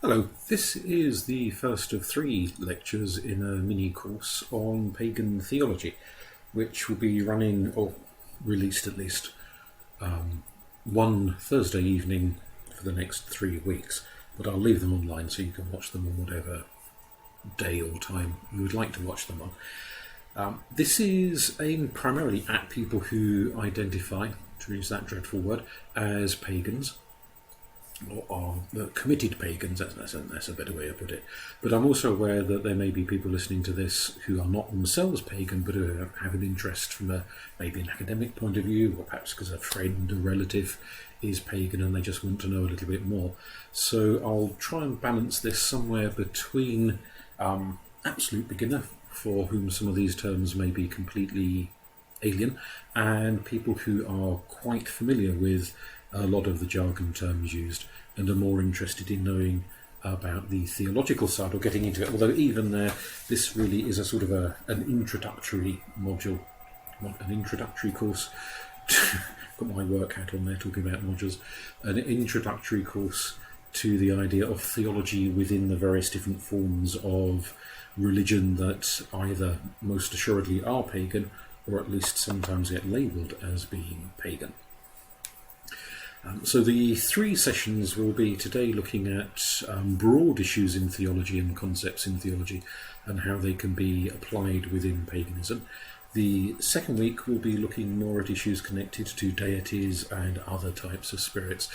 Hello, this is the first of 3 lectures in a mini course on Pagan Theology, which will be running, or released at least, one Thursday evening for the next 3 weeks. But I'll leave them online so you can watch them on whatever day or time you would like to watch them on. This is aimed primarily at people who identify, to use that dreadful word, as pagans, or are committed pagans. That's a better way to put it. But I'm also aware that there may be people listening to this who are not themselves pagan, but who have an interest from maybe an academic point of view, or perhaps because a friend or relative is pagan and they just want to know a little bit more. So I'll try and balance this somewhere between absolute beginner, for whom some of these terms may be completely alien, and people who are quite familiar with a lot of the jargon terms used and are more interested in knowing about the theological side or getting into it. Although even there, this really is a sort of an introductory module, an introductory course. Got my work hat on there talking about modules. An introductory course to the idea of theology within the various different forms of religion that either most assuredly are pagan or at least sometimes get labelled as being pagan. So the 3 sessions will be today looking at broad issues in theology and concepts in theology and how they can be applied within paganism. The second week will be looking more at issues connected to deities and other types of spirits.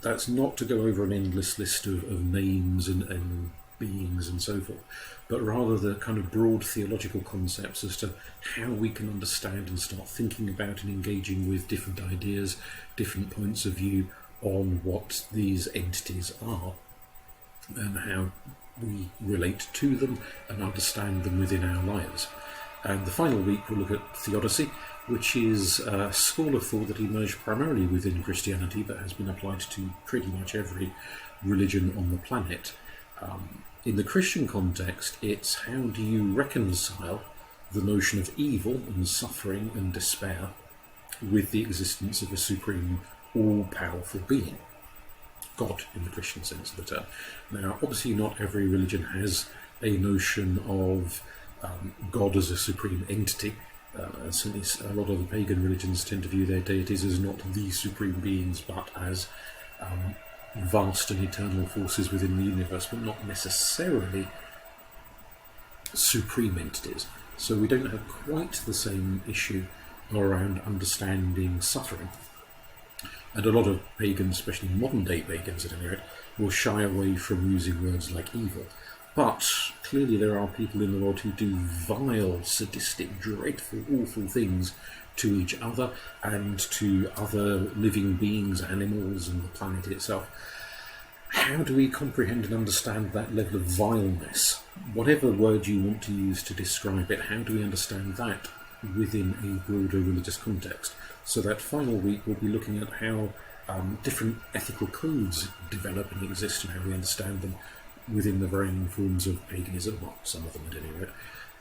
That's not to go over an endless list of names and beings and so forth, but rather the kind of broad theological concepts as to how we can understand and start thinking about and engaging with different ideas, different points of view on what these entities are and how we relate to them and understand them within our lives. And the final week we'll look at theodicy, which is a school of thought that emerged primarily within Christianity but has been applied to pretty much every religion on the planet. In the Christian context, it's how do you reconcile the notion of evil and suffering and despair with the existence of a supreme, all-powerful being, God in the Christian sense of the term. Now, obviously not every religion has a notion of God as a supreme entity. Certainly a lot of the pagan religions tend to view their deities as not the supreme beings, but as vast and eternal forces within the universe, but not necessarily supreme entities. So we don't have quite the same issue around understanding suffering. And a lot of pagans, especially modern day pagans at any rate, will shy away from using words like evil. But clearly there are people in the world who do vile, sadistic, dreadful, awful things to each other and to other living beings, animals and the planet itself. How do we comprehend and understand that level of vileness? Whatever word you want to use to describe it, how do we understand that within a broader religious context? So that final week we'll be looking at how different ethical codes develop and exist and how we understand them within the varying forms of paganism, well, some of them at any rate,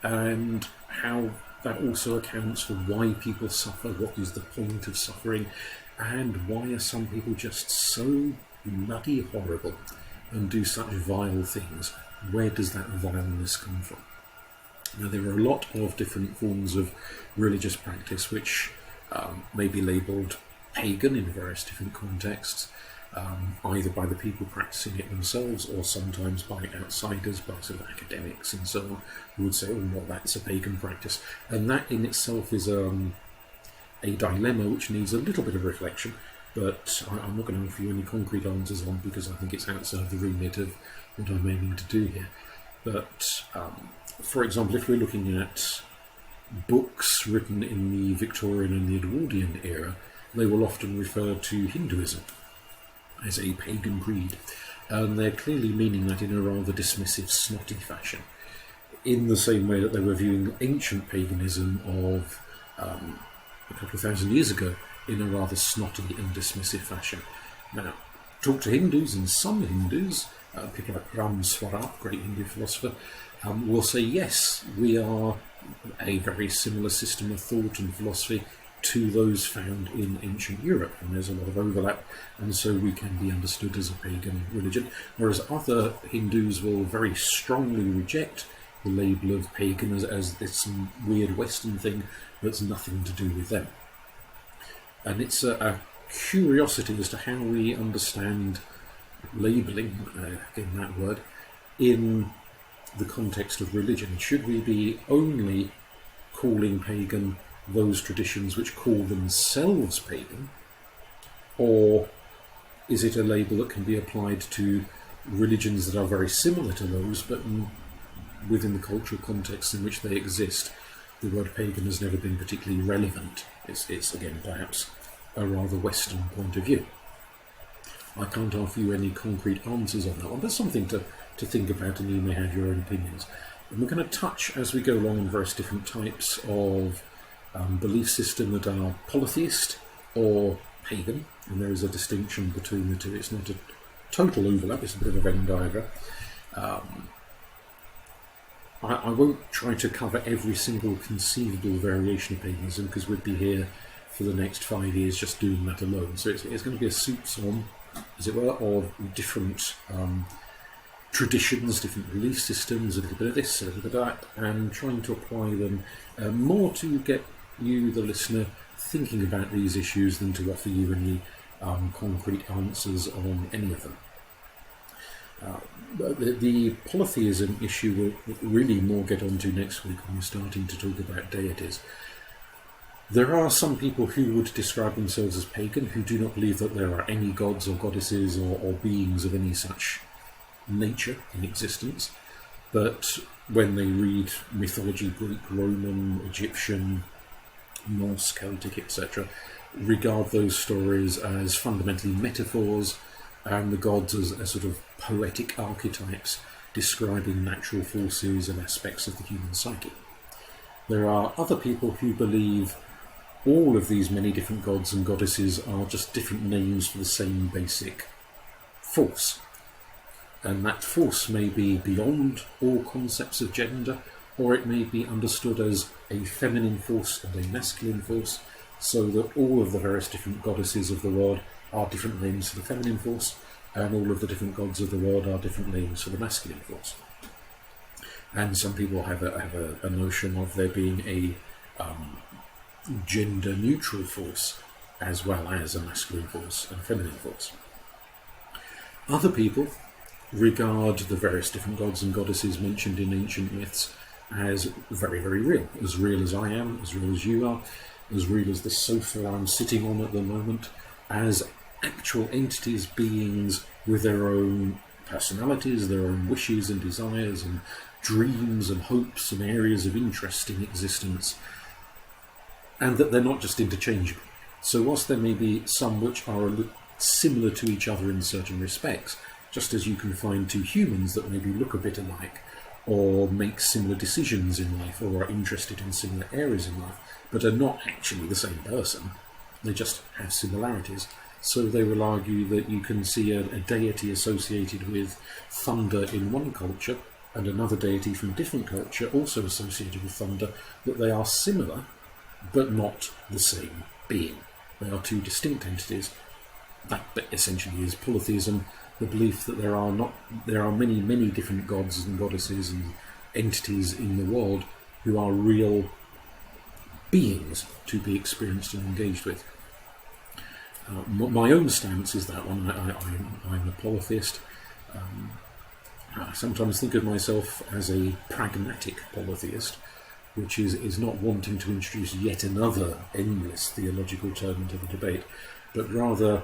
and how that also accounts for why people suffer, what is the point of suffering, and why are some people just so bloody horrible and do such vile things. Where does that vileness come from? Now, there are a lot of different forms of religious practice which may be labelled pagan in various different contexts, either by the people practicing it themselves or sometimes by outsiders, by sort of academics and so on, who would say, oh, well, that's a pagan practice. And that in itself is a dilemma which needs a little bit of reflection, but I'm not going to offer you any concrete answers on, because I think it's outside the remit of what I'm aiming to do here. But, for example, if we're looking at books written in the Victorian and the Edwardian era, they will often refer to Hinduism as a pagan creed, and they're clearly meaning that in a rather dismissive, snotty fashion, in the same way that they were viewing ancient paganism of a couple of thousand years ago in a rather snotty and dismissive fashion. Now, talk to Hindus, and some Hindus, people like Ram Swarup, great Hindu philosopher, will say, yes, we are a very similar system of thought and philosophy to those found in ancient Europe, and there's a lot of overlap, and so we can be understood as a pagan religion, whereas other Hindus will very strongly reject the label of pagan as this weird Western thing that's nothing to do with them. And it's a curiosity as to how we understand labelling, again that word, in the context of religion. Should we be only calling pagan those traditions which call themselves pagan, or is it a label that can be applied to religions that are very similar to those, but within the cultural context in which they exist, the word pagan has never been particularly relevant? It's again, perhaps, a rather Western point of view. I can't offer you any concrete answers on that one, but something to think about, and you may have your own opinions. And we're going to touch, as we go along, on various different types of belief system that are polytheist or pagan, and there is a distinction between the two. It's not a total overlap, it's a bit of a Venn diagram. I won't try to cover every single conceivable variation of paganism, because we'd be here for the next 5 years just doing that alone. So it's going to be a soupçon, as it were, of different traditions, different belief systems, a little bit of this, a little bit of that, and trying to apply them more to get you, the listener, thinking about these issues than to offer you any concrete answers on any of them. The polytheism issue we'll really more get onto next week when we're starting to talk about deities. There are some people who would describe themselves as pagan, who do not believe that there are any gods or goddesses or beings of any such nature in existence, but when they read mythology, Greek, Roman, Egyptian, Norse, Celtic, etc., regard those stories as fundamentally metaphors, and the gods as sort of poetic archetypes describing natural forces and aspects of the human psyche. There are other people who believe all of these many different gods and goddesses are just different names for the same basic force. And that force may be beyond all concepts of gender, or it may be understood as a feminine force and a masculine force, so that all of the various different goddesses of the world are different names for the feminine force, and all of the different gods of the world are different names for the masculine force. And some people have a notion of there being a gender-neutral force, as well as a masculine force and feminine force. Other people regard the various different gods and goddesses mentioned in ancient myths as very, very real as I am, as real as you are, as real as the sofa I'm sitting on at the moment, as actual entities, beings with their own personalities, their own wishes and desires and dreams and hopes and areas of interest in existence, and that they're not just interchangeable. So whilst there may be some which are similar to each other in certain respects, just as you can find two humans that maybe look a bit alike, or make similar decisions in life, or are interested in similar areas in life, but are not actually the same person, they just have similarities. So they will argue that you can see a deity associated with thunder in one culture, and another deity from a different culture also associated with thunder, that they are similar, but not the same being. They are two distinct entities. That essentially is polytheism, the belief that there are many, many different gods and goddesses and entities in the world who are real beings to be experienced and engaged with. My own stance is that one. I'm a polytheist. I sometimes think of myself as a pragmatic polytheist, which is not wanting to introduce yet another endless theological term into the debate, but rather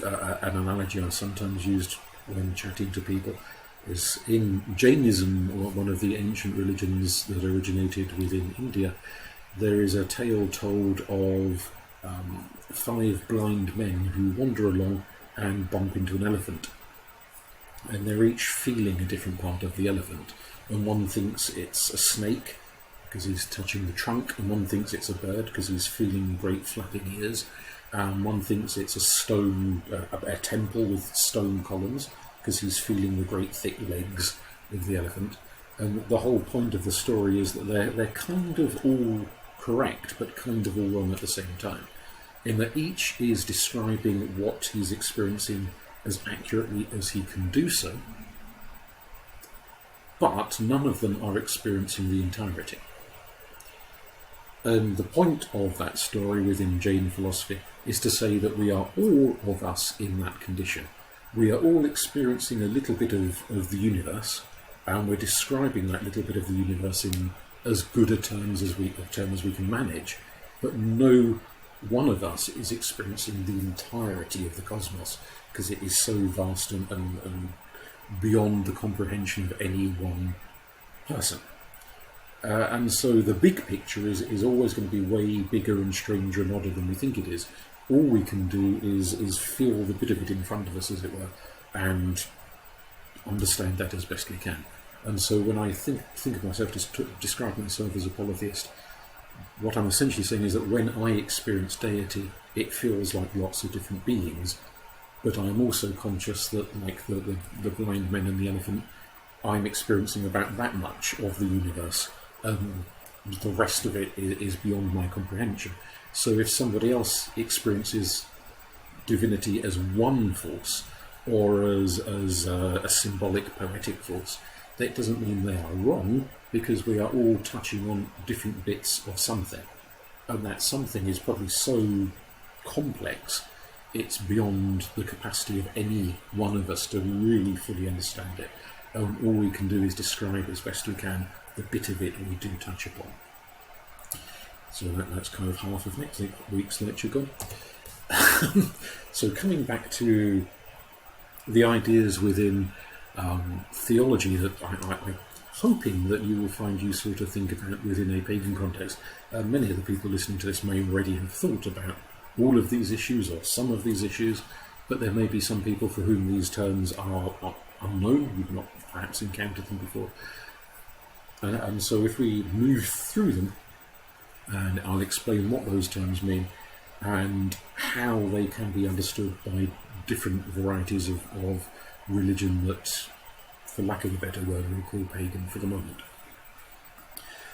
an analogy I sometimes used when chatting to people is in Jainism, or one of the ancient religions that originated within India. There is a tale told of 5 blind men who wander along and bump into an elephant, and they're each feeling a different part of the elephant, and one thinks it's a snake because he's touching the trunk, and one thinks it's a bird because he's feeling great flapping ears, and one thinks it's a stone, a temple with stone columns because he's feeling the great thick legs of the elephant. And the whole point of the story is that they're kind of all correct, but kind of all wrong at the same time, in that each is describing what he's experiencing as accurately as he can do so, but none of them are experiencing the entirety. And the point of that story within Jain philosophy is to say that we are all of us in that condition. We are all experiencing a little bit of the universe, and we're describing that little bit of the universe in as good a term as we can manage, but no one of us is experiencing the entirety of the cosmos, because it is so vast and beyond the comprehension of any one person. And so the big picture is always going to be way bigger and stranger and odder than we think it is. All we can do is feel the bit of it in front of us, as it were, and understand that as best we can. And so when I think of myself, describe myself as a polytheist, what I'm essentially saying is that when I experience deity, it feels like lots of different beings, but I'm also conscious that, like the blind men and the elephant, I'm experiencing about that much of the universe, and the rest of it is beyond my comprehension. So if somebody else experiences divinity as one force, or as a symbolic, poetic force, that doesn't mean they are wrong, because we are all touching on different bits of something. And that something is probably so complex, it's beyond the capacity of any one of us to really fully understand it. All we can do is describe as best we can the bit of it we do touch upon. So that's kind of half of next week's lecture gone. So coming back to the ideas within theology that I'm hoping that you will find useful to think about within a pagan context. Many of the people listening to this may already have thought about all of these issues or some of these issues, but there may be some people for whom these terms are unknown. You've not perhaps encountered them before. And so if we move through them, and I'll explain what those terms mean and how they can be understood by different varieties of religion that, for lack of a better word, we'll call pagan for the moment.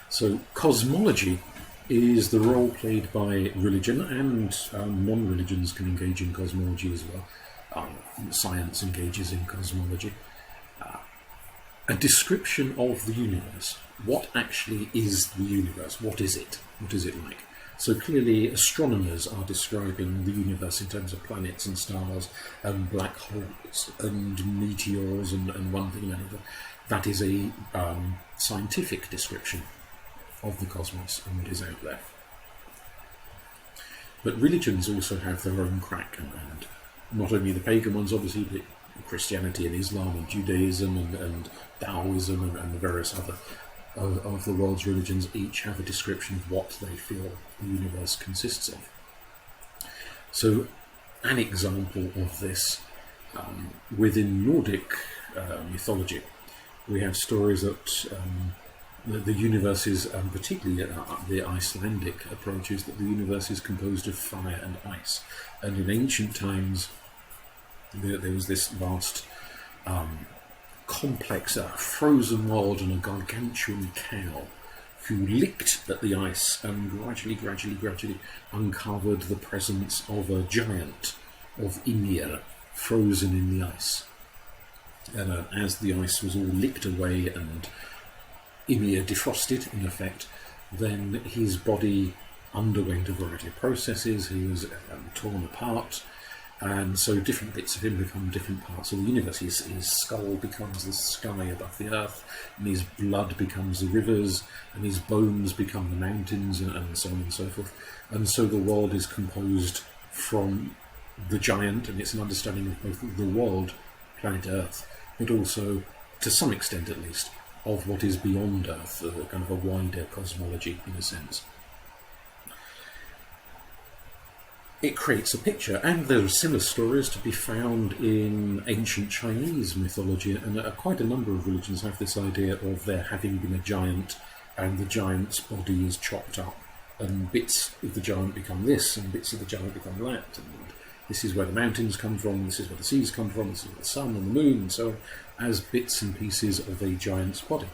So cosmology is the role played by religion, and non-religions can engage in cosmology as well. Science engages in cosmology. A description of the universe. What actually is the universe? What is it? What is it like? So clearly astronomers are describing the universe in terms of planets and stars and black holes and meteors and one thing and another. That is a scientific description of the cosmos and what is out there. But religions also have their own crack, and not only the pagan ones, obviously, but Christianity and Islam and Judaism and Taoism and the various other of the world's religions each have a description of what they feel the universe consists of. So an example of this, within Nordic mythology, we have stories that the universe is, particularly the Icelandic approach, is that the universe is composed of fire and ice. And in ancient times, there was this vast complex frozen world and a gargantuan cow who licked at the ice and gradually uncovered the presence of a giant of Ymir frozen in the ice. And as the ice was all licked away and Ymir defrosted, in effect, then his body underwent a variety of processes. He was torn apart, and so different bits of him become different parts of the universe. His skull becomes the sky above the earth, and his blood becomes the rivers, and his bones become the mountains, and so on and so forth. And so the world is composed from the giant, and it's an understanding of both the world, planet Earth, but also, to some extent at least, of what is beyond Earth, kind of a wider cosmology in a sense. It creates a picture, and there are similar stories to be found in ancient Chinese mythology, and quite a number of religions have this idea of there having been a giant, and the giant's body is chopped up, and bits of the giant become this, and bits of the giant become that, and this is where the mountains come from, this is where the seas come from, this is where the sun and the moon, and so on, as bits and pieces of a giant's body.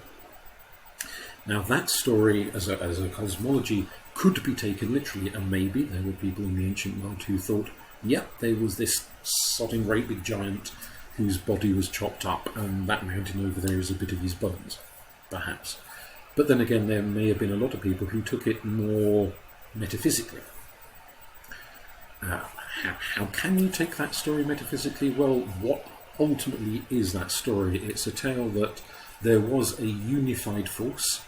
Now that story, as a cosmology, could be taken literally, and maybe there were people in the ancient world who thought, yep, there was this sodding great big giant whose body was chopped up, and that mountain over there is a bit of his bones, perhaps. But then again, there may have been a lot of people who took it more metaphysically. How can you take that story metaphysically? Well, what ultimately is that story? It's a tale that there was a unified force,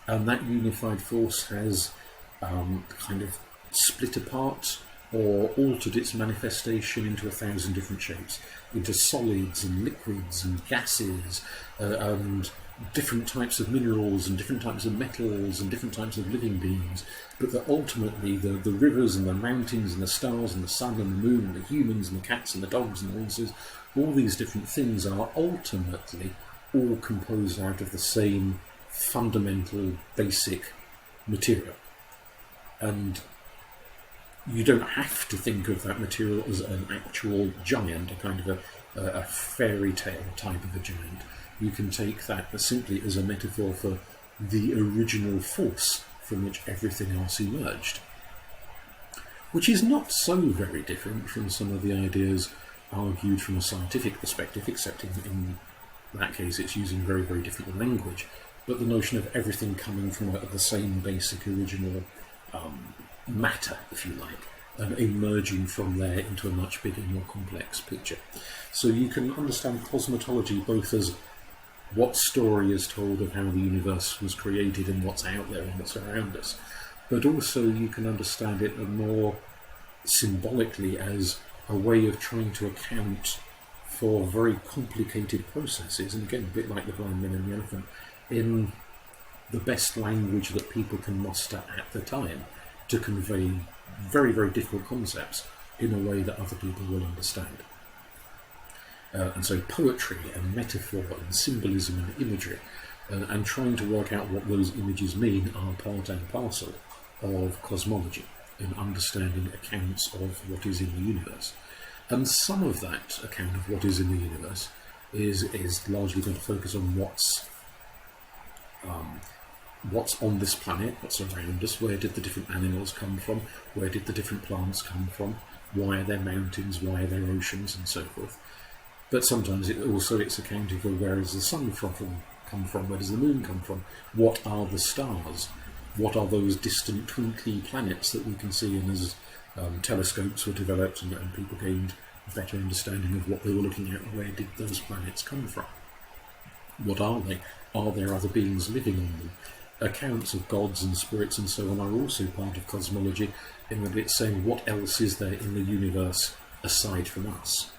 and that unified force has kind of split apart or altered its manifestation into 1,000 different shapes, into solids and liquids and gases and different types of minerals and different types of metals and different types of living beings, but that ultimately the rivers and the mountains and the stars and the sun and the moon and the humans and the cats and the dogs and the horses, all these different things are ultimately all composed out of the same fundamental basic material. And you don't have to think of that material as an actual giant, a kind of a fairy tale type of a giant. You can take that simply as a metaphor for the original force from which everything else emerged. Which is not so very different from some of the ideas argued from a scientific perspective, except in that case it's using very, very different language. But the notion of everything coming from the same basic original matter, if you like, and emerging from there into a much bigger, more complex picture. So you can understand cosmology both as what story is told of how the universe was created and what's out there and what's around us, but also you can understand it more symbolically as a way of trying to account for very complicated processes, and again, a bit like the blind man and the elephant, in the best language that people can muster at the time to convey very, very difficult concepts in a way that other people will understand. And so poetry and metaphor and symbolism and imagery and trying to work out what those images mean are part and parcel of cosmology and understanding accounts of what is in the universe. And some of that account of what is in the universe is largely going to focus on what's on this planet, what's around us, where did the different animals come from, where did the different plants come from, why are there mountains, why are there oceans, and so forth. But sometimes it's accounting for where does the sun come from, where does the moon come from, what are the stars, what are those distant twinkly planets that we can see, and as telescopes were developed and people gained a better understanding of what they were looking at, where did those planets come from? What are they? Are there other beings living on them? Accounts of gods and spirits and so on are also part of cosmology, in that it's saying what else is there in the universe aside from us.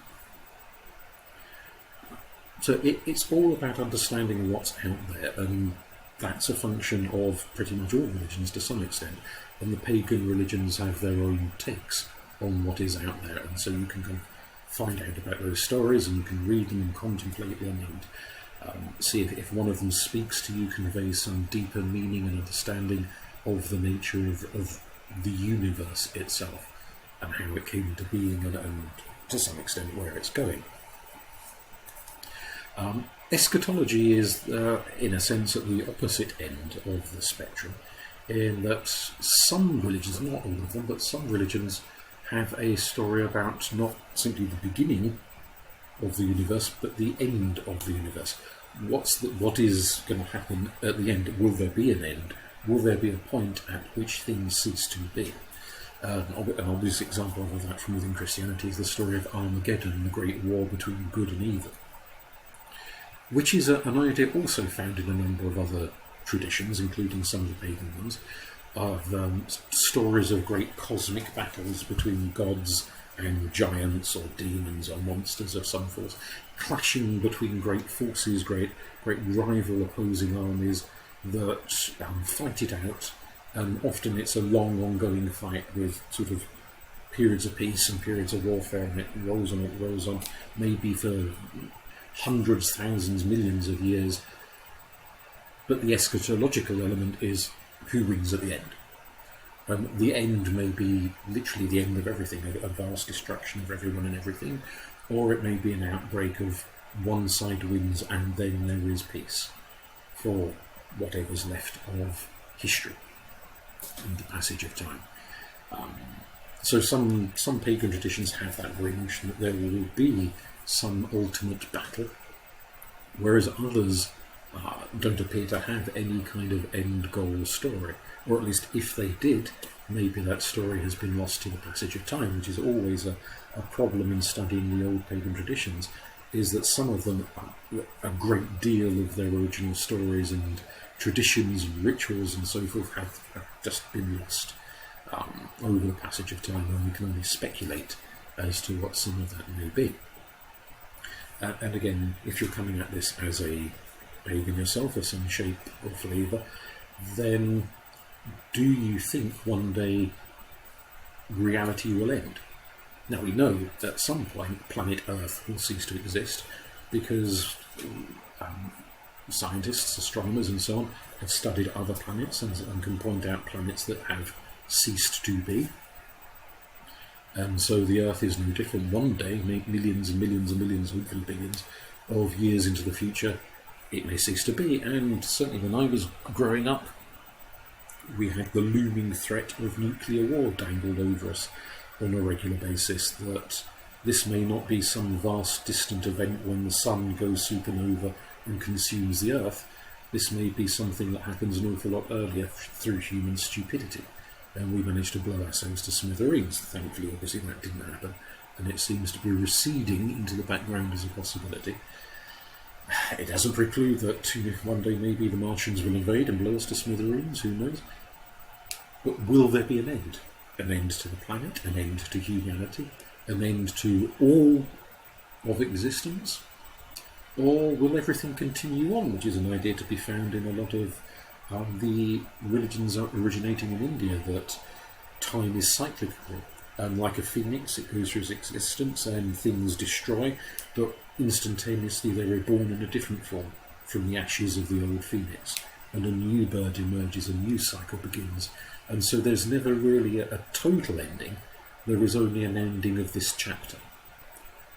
So it's all about understanding what's out there, and that's a function of pretty much all religions to some extent. And the pagan religions have their own takes on what is out there, and so you can kind of find out about those stories, and you can read them and contemplate them, and see if one of them speaks to you, conveys some deeper meaning and understanding of the nature of the universe itself, and how it came into being, and to some extent where it's going. Eschatology is, in a sense, at the opposite end of the spectrum, in that some religions, not all of them, but some religions have a story about not simply the beginning of the universe, but the end of the universe. What is going to happen at the end? Will there be an end? Will there be a point at which things cease to be? An obvious example of that from within Christianity is the story of Armageddon, the great war between good and evil, which is an idea also found in a number of other traditions, including some of the pagan ones, of stories of great cosmic battles between gods and giants or demons or monsters of some force, clashing between great forces, great rival opposing armies that fight it out, and often it's a long ongoing fight with sort of periods of peace and periods of warfare, and it rolls on, maybe for hundreds, thousands, millions of years. But the eschatological element is who wins at the end. The end may be literally the end of everything, a vast destruction of everyone and everything, or it may be an outbreak of one side wins and then there is peace for whatever's left of history. and the passage of time. So some pagan traditions have that very notion that there will be some ultimate battle, whereas others don't appear to have any kind of end goal story, or at least if they did, maybe that story has been lost to the passage of time, which is always a problem in studying the old pagan traditions, is that some of them, a great deal of their original stories and traditions and rituals and so forth have just been lost over the passage of time, and we can only speculate as to what some of that may be. And again, if you're coming at this as a pagan yourself of some shape or flavour, then do you think one day reality will end? Now, we know that at some point planet Earth will cease to exist because scientists, astronomers and so on have studied other planets and can point out planets that have ceased to be. And so the Earth is no different. One day, millions and millions and millions, hopefully billions, of years into the future, it may cease to be. And certainly when I was growing up, we had the looming threat of nuclear war dangled over us on a regular basis, that this may not be some vast distant event when the sun goes supernova and consumes the Earth. This may be something that happens an awful lot earlier through human stupidity. And we managed to blow ourselves to smithereens. Thankfully, obviously, that didn't happen, and it seems to be receding into the background as a possibility. It doesn't preclude that one day maybe the Martians will invade and blow us to smithereens, who knows? But will there be an end? An end to the planet, an end to humanity, an end to all of existence? Or will everything continue on, which is an idea to be found in a lot of the religions originating in India, that time is cyclical, and like a phoenix it goes through its existence and things destroy, but instantaneously they are born in a different form from the ashes of the old phoenix, and a new bird emerges, a new cycle begins. And so there's never really a total ending, there is only an ending of this chapter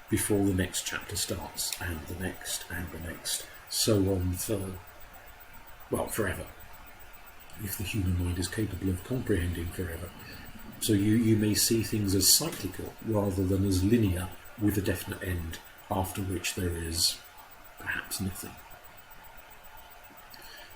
before the next chapter starts, and the next, so on forever, if the human mind is capable of comprehending forever. So you may see things as cyclical rather than as linear with a definite end, after which there is perhaps nothing.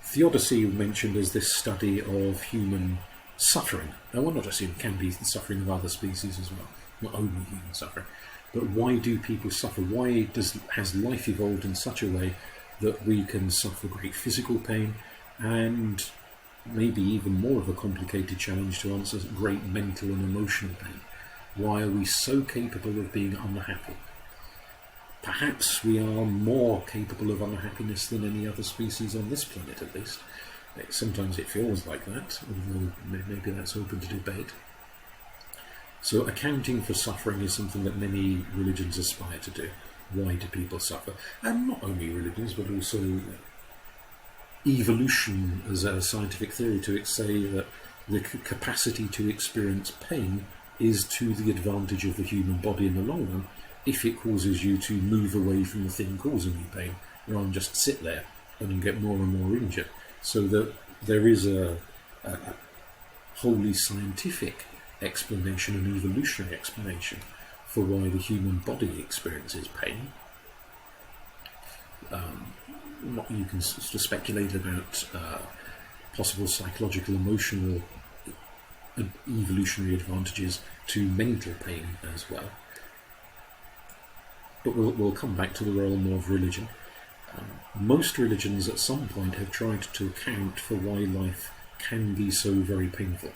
Theodicy mentioned as this study of human suffering. Now, one not assume can be the suffering of other species as well, not only human suffering. But why do people suffer? Why has life evolved in such a way that we can suffer great physical pain, and maybe even more of a complicated challenge to answer, great mental and emotional pain? Why are we so capable of being unhappy? Perhaps we are more capable of unhappiness than any other species on this planet, at least. Sometimes it feels like that, although maybe that's open to debate. So accounting for suffering is something that many religions aspire to do. Why do people suffer? And not only religions, but also evolution as a scientific theory to say that the capacity to experience pain is to the advantage of the human body in the long run, if it causes you to move away from the thing causing you pain, rather than just sit there and get more and more injured. So that there is a wholly scientific explanation, an evolutionary explanation for why the human body experiences pain. You can sort of speculate about possible psychological, emotional, evolutionary advantages to mental pain as well. But we'll come back to the realm of religion. Most religions at some point have tried to account for why life can be so very painful.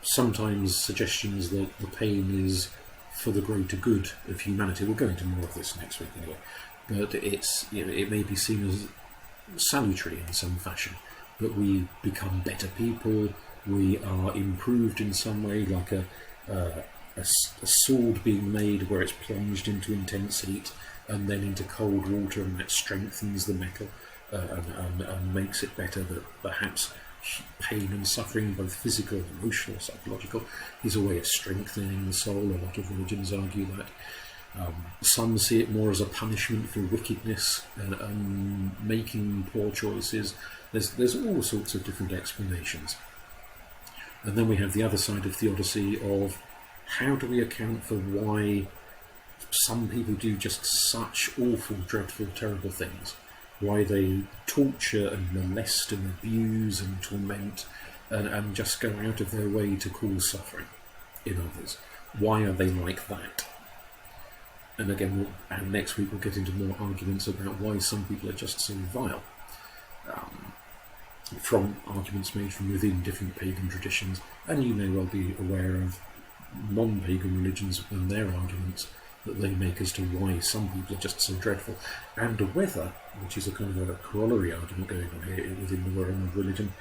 Sometimes suggestions that the pain is for the greater good of humanity. We'll go into more of this next week anyway. But it may be seen as salutary in some fashion, that we become better people, we are improved in some way, like a sword being made where it's plunged into intense heat and then into cold water, and that strengthens the metal and makes it better. That perhaps pain and suffering, both physical, emotional, psychological, is a way of strengthening the soul. A lot of religions argue that. Some see it more as a punishment for wickedness and making poor choices. There's all sorts of different explanations. And then we have the other side of theodicy of how do we account for why some people do just such awful, dreadful, terrible things? Why they torture and molest and abuse and torment and just go out of their way to cause suffering in others? Why are they like that? And again, next week we'll get into more arguments about why some people are just so vile. From arguments made from within different pagan traditions, and you may well be aware of non-pagan religions and their arguments that they make as to why some people are just so dreadful, and whether, which is a kind of a corollary argument going on here within the realm of religion,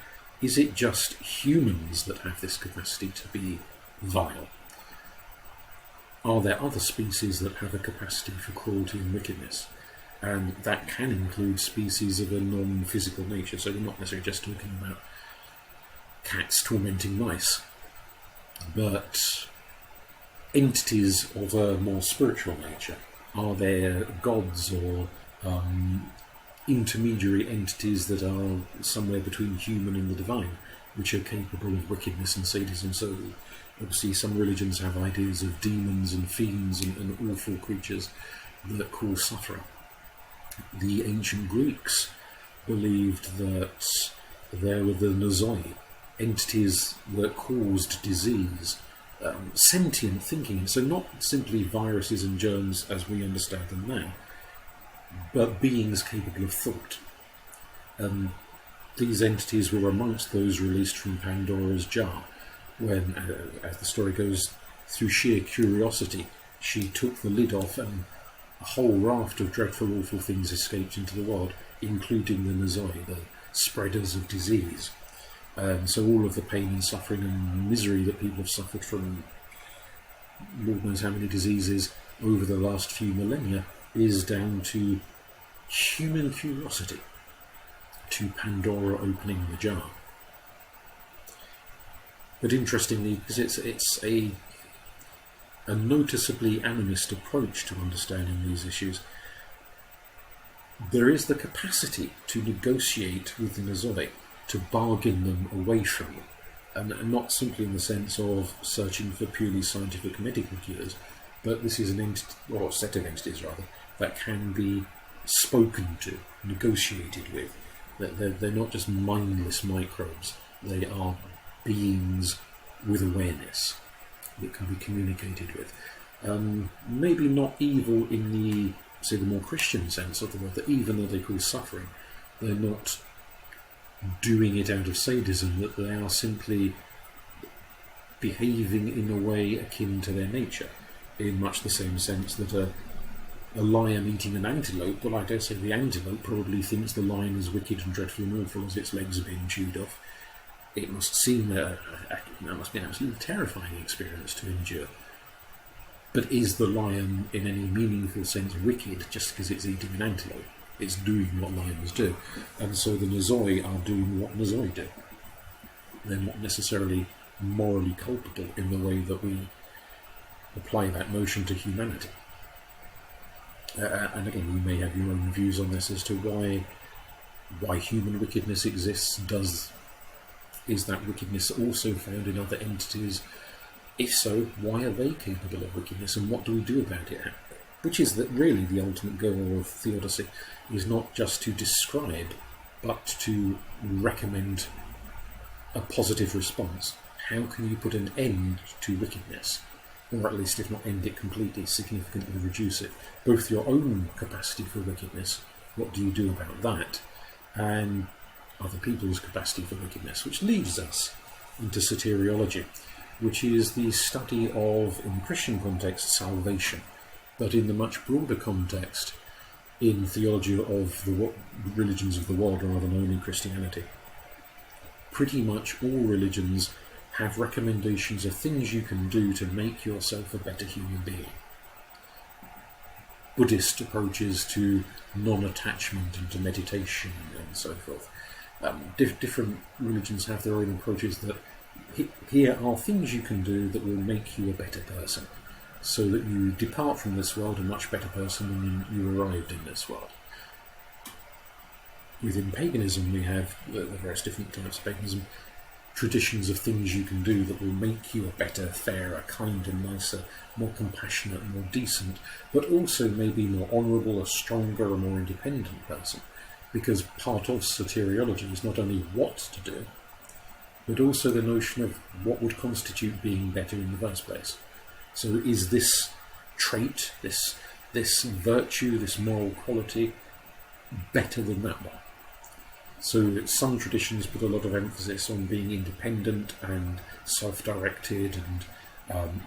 is it just humans that have this capacity to be vile? Are there other species that have a capacity for cruelty and wickedness? And that can include species of a non-physical nature, so we're not necessarily just talking about cats tormenting mice, but entities of a more spiritual nature. Are there gods or intermediary entities that are somewhere between human and the divine, which are capable of wickedness and sadism? So obviously some religions have ideas of demons and fiends and awful creatures that cause suffering. The ancient Greeks believed that there were the nosoi, entities that caused disease, sentient thinking, so not simply viruses and germs as we understand them now, but beings capable of thought. These entities were amongst those released from Pandora's jar, when, as the story goes, through sheer curiosity, she took the lid off and a whole raft of dreadful, awful things escaped into the world, including the nosoi, the spreaders of disease. So all of the pain and suffering and misery that people have suffered from Lord knows how many diseases over the last few millennia is down to human curiosity, to Pandora opening the jar. But interestingly, because it's a noticeably animist approach to understanding these issues, there is the capacity to negotiate with the nosoi, to bargain them away from them, and not simply in the sense of searching for purely scientific medical cures, but this is an entity, or a set of entities rather, that can be spoken to, negotiated with. They're not just mindless microbes, they are beings with awareness that can be communicated with. Maybe not evil in the, say, the more Christian sense of the word, that even though they cause suffering, they're not doing it out of sadism, that they are simply behaving in a way akin to their nature, in much the same sense that a lion eating an antelope, well, I dare say the antelope probably thinks the lion is wicked and dreadful and awful as its legs are being chewed off. It must seem that must be an absolutely terrifying experience to endure. But is the lion in any meaningful sense wicked just because it's eating an antelope? It's doing what lions do. And so the nosoi are doing what nosoi do. They're not necessarily morally culpable in the way that we apply that notion to humanity. And again, you may have your own views on this as to why human wickedness exists. Is that wickedness also found in other entities? If so, why are they capable of wickedness, and what do we do about it? Which is that really the ultimate goal of theodicy, is not just to describe, but to recommend a positive response. How can you put an end to wickedness? Or at least, if not end it completely, significantly reduce it. Both your own capacity for wickedness, what do you do about that? And other people's capacity for wickedness, which leads us into soteriology, which is the study of, in the Christian context, salvation, but in the much broader context, in theology of the religions of the world, rather than only Christianity. Pretty much all religions have recommendations of things you can do to make yourself a better human being. Buddhist approaches to non-attachment and to meditation and so forth. Different religions have their own approaches that here are things you can do that will make you a better person. so that you depart from this world a much better person than you arrived in this world. Within paganism, we have the various different types of paganism, traditions of things you can do that will make you a better, fairer, kinder, nicer, more compassionate, more decent, but also maybe more honourable, a stronger, a more independent person. Because part of soteriology is not only what to do, but also the notion of what would constitute being better in the first place. So is this trait, this virtue, this moral quality, better than that one? So some traditions put a lot of emphasis on being independent and self-directed and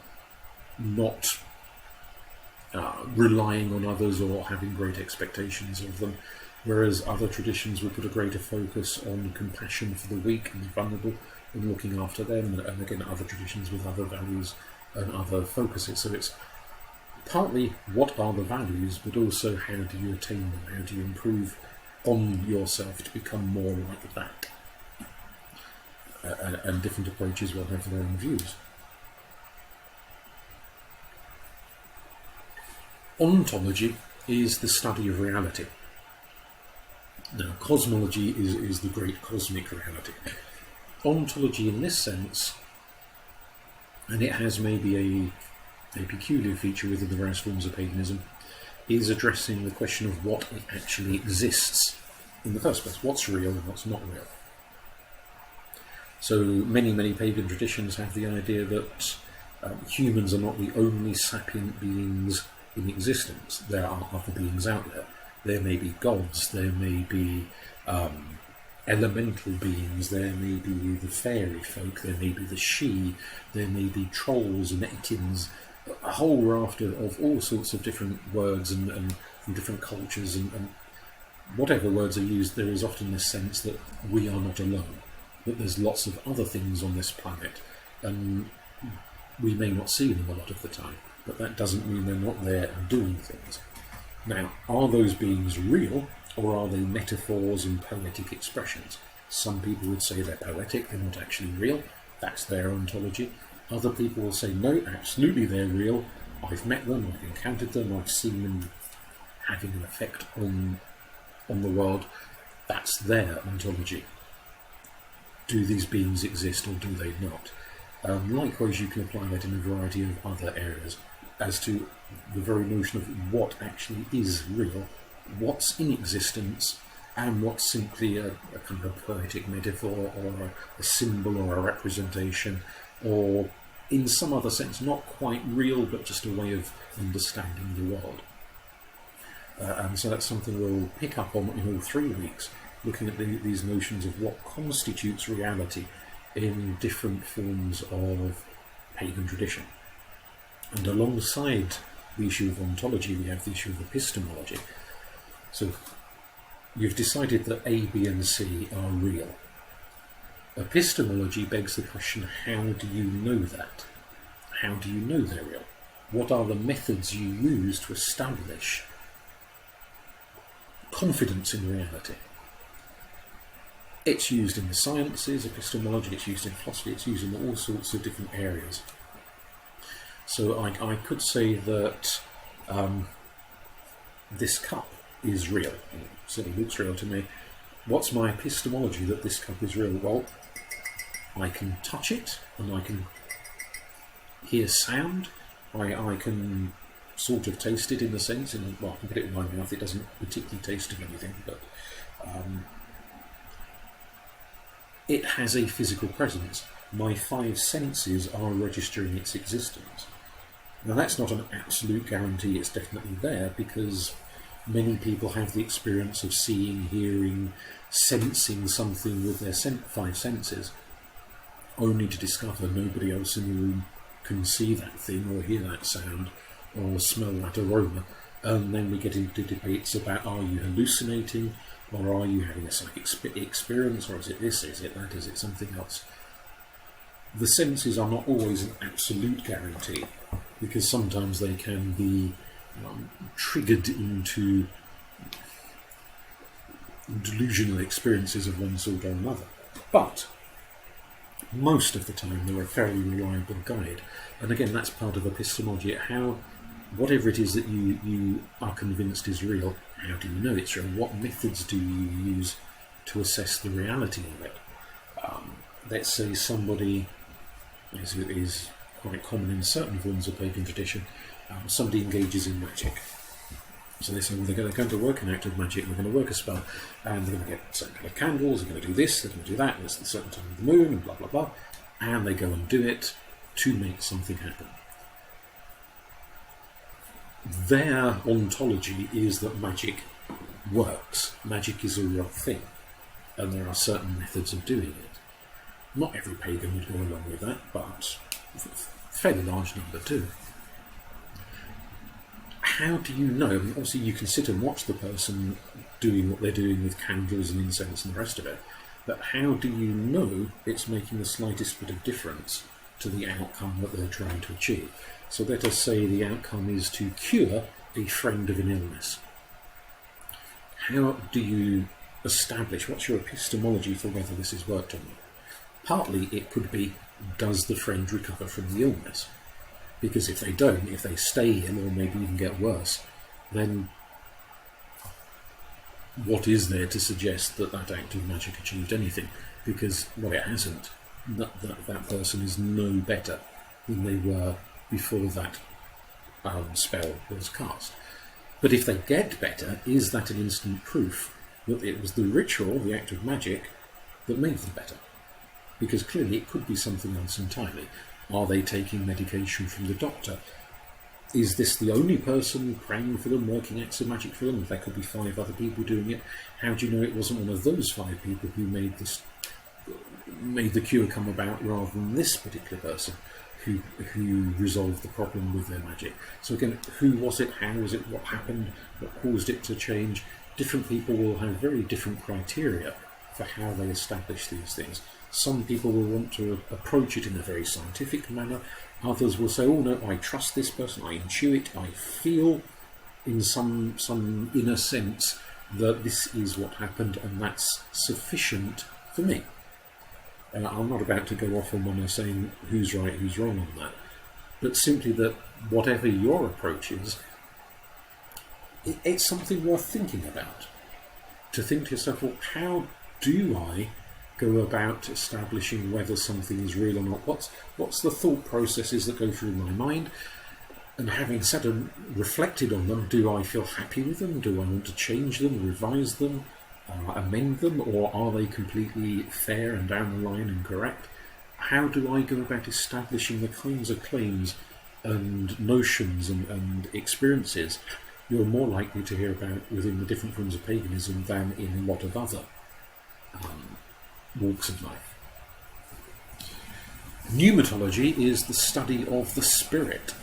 not relying on others or having great expectations of them, whereas other traditions will put a greater focus on compassion for the weak and the vulnerable and looking after them, and again other traditions with other values and other focuses. So it's partly what are the values, but also how do you attain them, how do you improve on yourself to become more like that. And different approaches will have their own views. Ontology is the study of reality. Now, cosmology is the great cosmic reality. Ontology in this sense, and it has maybe a peculiar feature within the various forms of paganism, is addressing the question of what actually exists in the first place. What's real and what's not real. So many pagan traditions have the idea that humans are not the only sapient beings in existence. There are other beings out there. There may be gods, there may be elemental beings, there may be the fairy folk, there may be the Sidhe, there may be trolls and etins, a whole raft of all sorts of different words and from different cultures, and whatever words are used, there is often this sense that we are not alone, that there's lots of other things on this planet, and we may not see them a lot of the time, but that doesn't mean they're not there and doing things. Now, are those beings real, or are they metaphors and poetic expressions? Some people would say they're poetic, they're not actually real. That's their ontology. Other people will say, no, absolutely they're real. I've met them, I've encountered them, I've seen them having an effect on the world. That's their ontology. Do these beings exist or do they not? Likewise, you can apply that in a variety of other areas as to the very notion of what actually is real, what's in existence, and what's simply a kind of a poetic metaphor or a symbol or a representation, or in some other sense not quite real but just a way of understanding the world. And so that's something we'll pick up on in all 3 weeks, looking at these notions of what constitutes reality in different forms of pagan tradition. And alongside the issue of ontology, we have the issue of epistemology. So you've decided that A, B and C are real. Epistemology begs the question, how do you know that? How do you know they're real? What are the methods you use to establish confidence in reality? It's used in the sciences, epistemology, it's used in philosophy, it's used in all sorts of different areas. So I could say that this cup is real. It certainly looks real to me. What's my epistemology that this cup is real? Well, I can touch it and I can hear sound. I can sort of taste it in the sense, well, I can put it in my mouth. It doesn't particularly taste of anything, but it has a physical presence. My 5 senses are registering its existence. Now that's not an absolute guarantee it's definitely there, because many people have the experience of seeing, hearing, sensing something with their 5 senses, only to discover nobody else in the room can see that thing or hear that sound or smell that aroma. And then we get into debates about, are you hallucinating, or are you having a psychic experience, or is it this, is it that, is it something else? The senses are not always an absolute guarantee, because sometimes they can be triggered into delusional experiences of one sort or another. But most of the time they're a fairly reliable guide. And again, that's part of epistemology. How, whatever it is that you are convinced is real, how do you know it's real? What methods do you use to assess the reality of it? Let's say somebody, as it is quite common in certain forms of pagan tradition, somebody engages in magic. So they say, well, they're going to work an act of magic, they're going to work a spell, and they're going to get certain kind of candles, they're going to do this, they're going to do that, and it's a certain time of the moon, and blah, blah, blah. And they go and do it to make something happen. Their ontology is that magic works. Magic is a real thing. And there are certain methods of doing it. Not every pagan would go along with that, but a fairly large number do. How do you know? I mean, obviously you can sit and watch the person doing what they're doing with candles and incense and the rest of it, but how do you know it's making the slightest bit of difference to the outcome that they're trying to achieve? So let us say the outcome is to cure a friend of an illness. How do you establish, what's your epistemology for whether this has worked or not? Partly it could be, does the friend recover from the illness? Because if they don't, if they stay ill or maybe even get worse, then what is there to suggest that that act of magic achieved anything? Because, well, it hasn't. That person is no better than they were before that spell was cast. But if they get better, is that an instant proof that it was the ritual, the act of magic, that made them better? Because clearly it could be something else entirely. Are they taking medication from the doctor? Is this the only person praying for them, working acts of magic for them? There could be 5 other people doing it. How do you know it wasn't one of those 5 people who made the cure come about, rather than this particular person who resolved the problem with their magic? So again, who was it? How was it? What happened? What caused it to change? Different people will have very different criteria for how they establish these things. Some people will want to approach it in a very scientific manner. Others will say, oh no, I trust this person, I intuit, I feel in some inner sense that this is what happened and that's sufficient for me. I'm not about to go off on one saying who's right, who's wrong on that, but simply that whatever your approach is, it's something worth thinking about. To think to yourself, well, how do I go about establishing whether something is real or not? What's the thought processes that go through my mind? And having sat and reflected on them, do I feel happy with them? Do I want to change them, revise them, amend them, or are they completely fair and down the line and correct? How do I go about establishing the kinds of claims and notions and experiences you're more likely to hear about within the different forms of paganism than in a lot of other walks of life? Pneumatology is the study of the spirit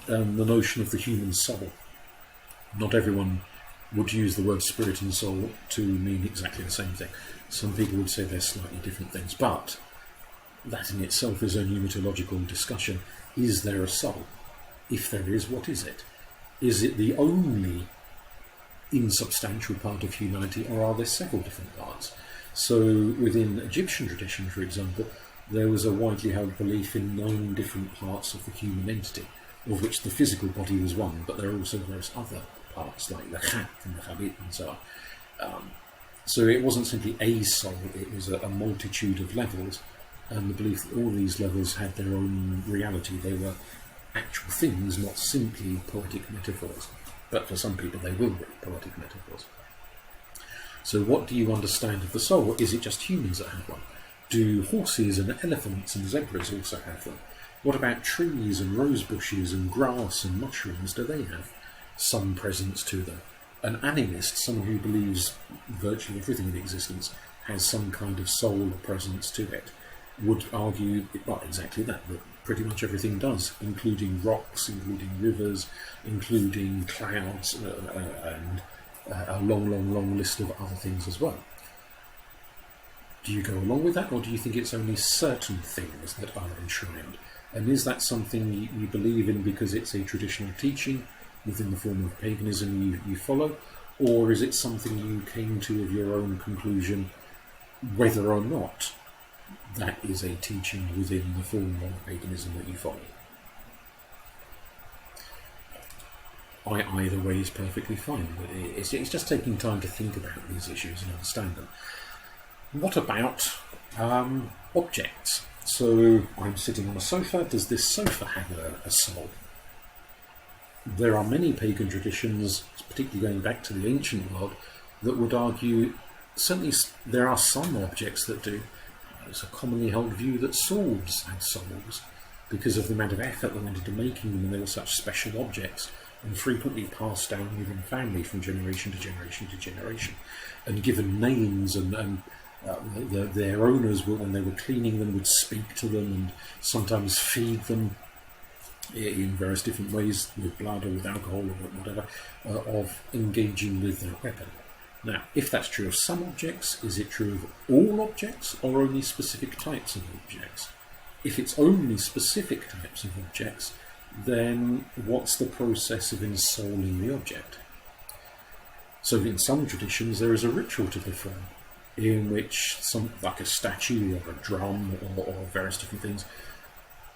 and the notion of the human soul. Not everyone would use the word spirit and soul to mean exactly the same thing. Some people would say they're slightly different things, but that in itself is a pneumatological discussion. Is there a soul? If there is, what is it? Is it the only insubstantial part of humanity, or are there several different parts? So within Egyptian tradition, for example, there was a widely held belief in 9 different parts of the human entity, of which the physical body was one, but there are also various other parts like the khat and the khabit and so on. So it wasn't simply a soul, it was a multitude of levels, and the belief that all these levels had their own reality. They were actual things, not simply poetic metaphors. But for some people they will be poetic metaphors. So what do you understand of the soul? Is it just humans that have one? Do horses and elephants and zebras also have them? What about trees and rose bushes and grass and mushrooms? Do they have some presence to them? An animist, someone who believes virtually everything in existence has some kind of soul or presence to it, would argue, well, exactly that pretty much everything does, including rocks, including rivers, including clouds, and a long list of other things as well. Do you go along with that, or do you think it's only certain things that are enshrined? And is that something you believe in because it's a traditional teaching within the form of paganism you follow, or is it something you came to of your own conclusion, whether or not that is a teaching within the form of paganism that you follow. Either way is perfectly fine, but it's just taking time to think about these issues and understand them. What about objects? So I'm sitting on a sofa. Does this sofa have a soul? There are many pagan traditions, particularly going back to the ancient world, that would argue certainly there are some objects that do. It's a commonly held view that swords had souls because of the amount of effort that went into making them, and they were such special objects and frequently passed down within family from generation to generation to generation, and given names, and their owners, when they were cleaning them, would speak to them and sometimes feed them in various different ways, with blood or with alcohol or whatever, of engaging with that weapon. Now, if that's true of some objects, is it true of all objects or only specific types of objects? If it's only specific types of objects, then what's the process of ensouling the object? So in some traditions there is a ritual to perform in which like a statue or a drum or various different things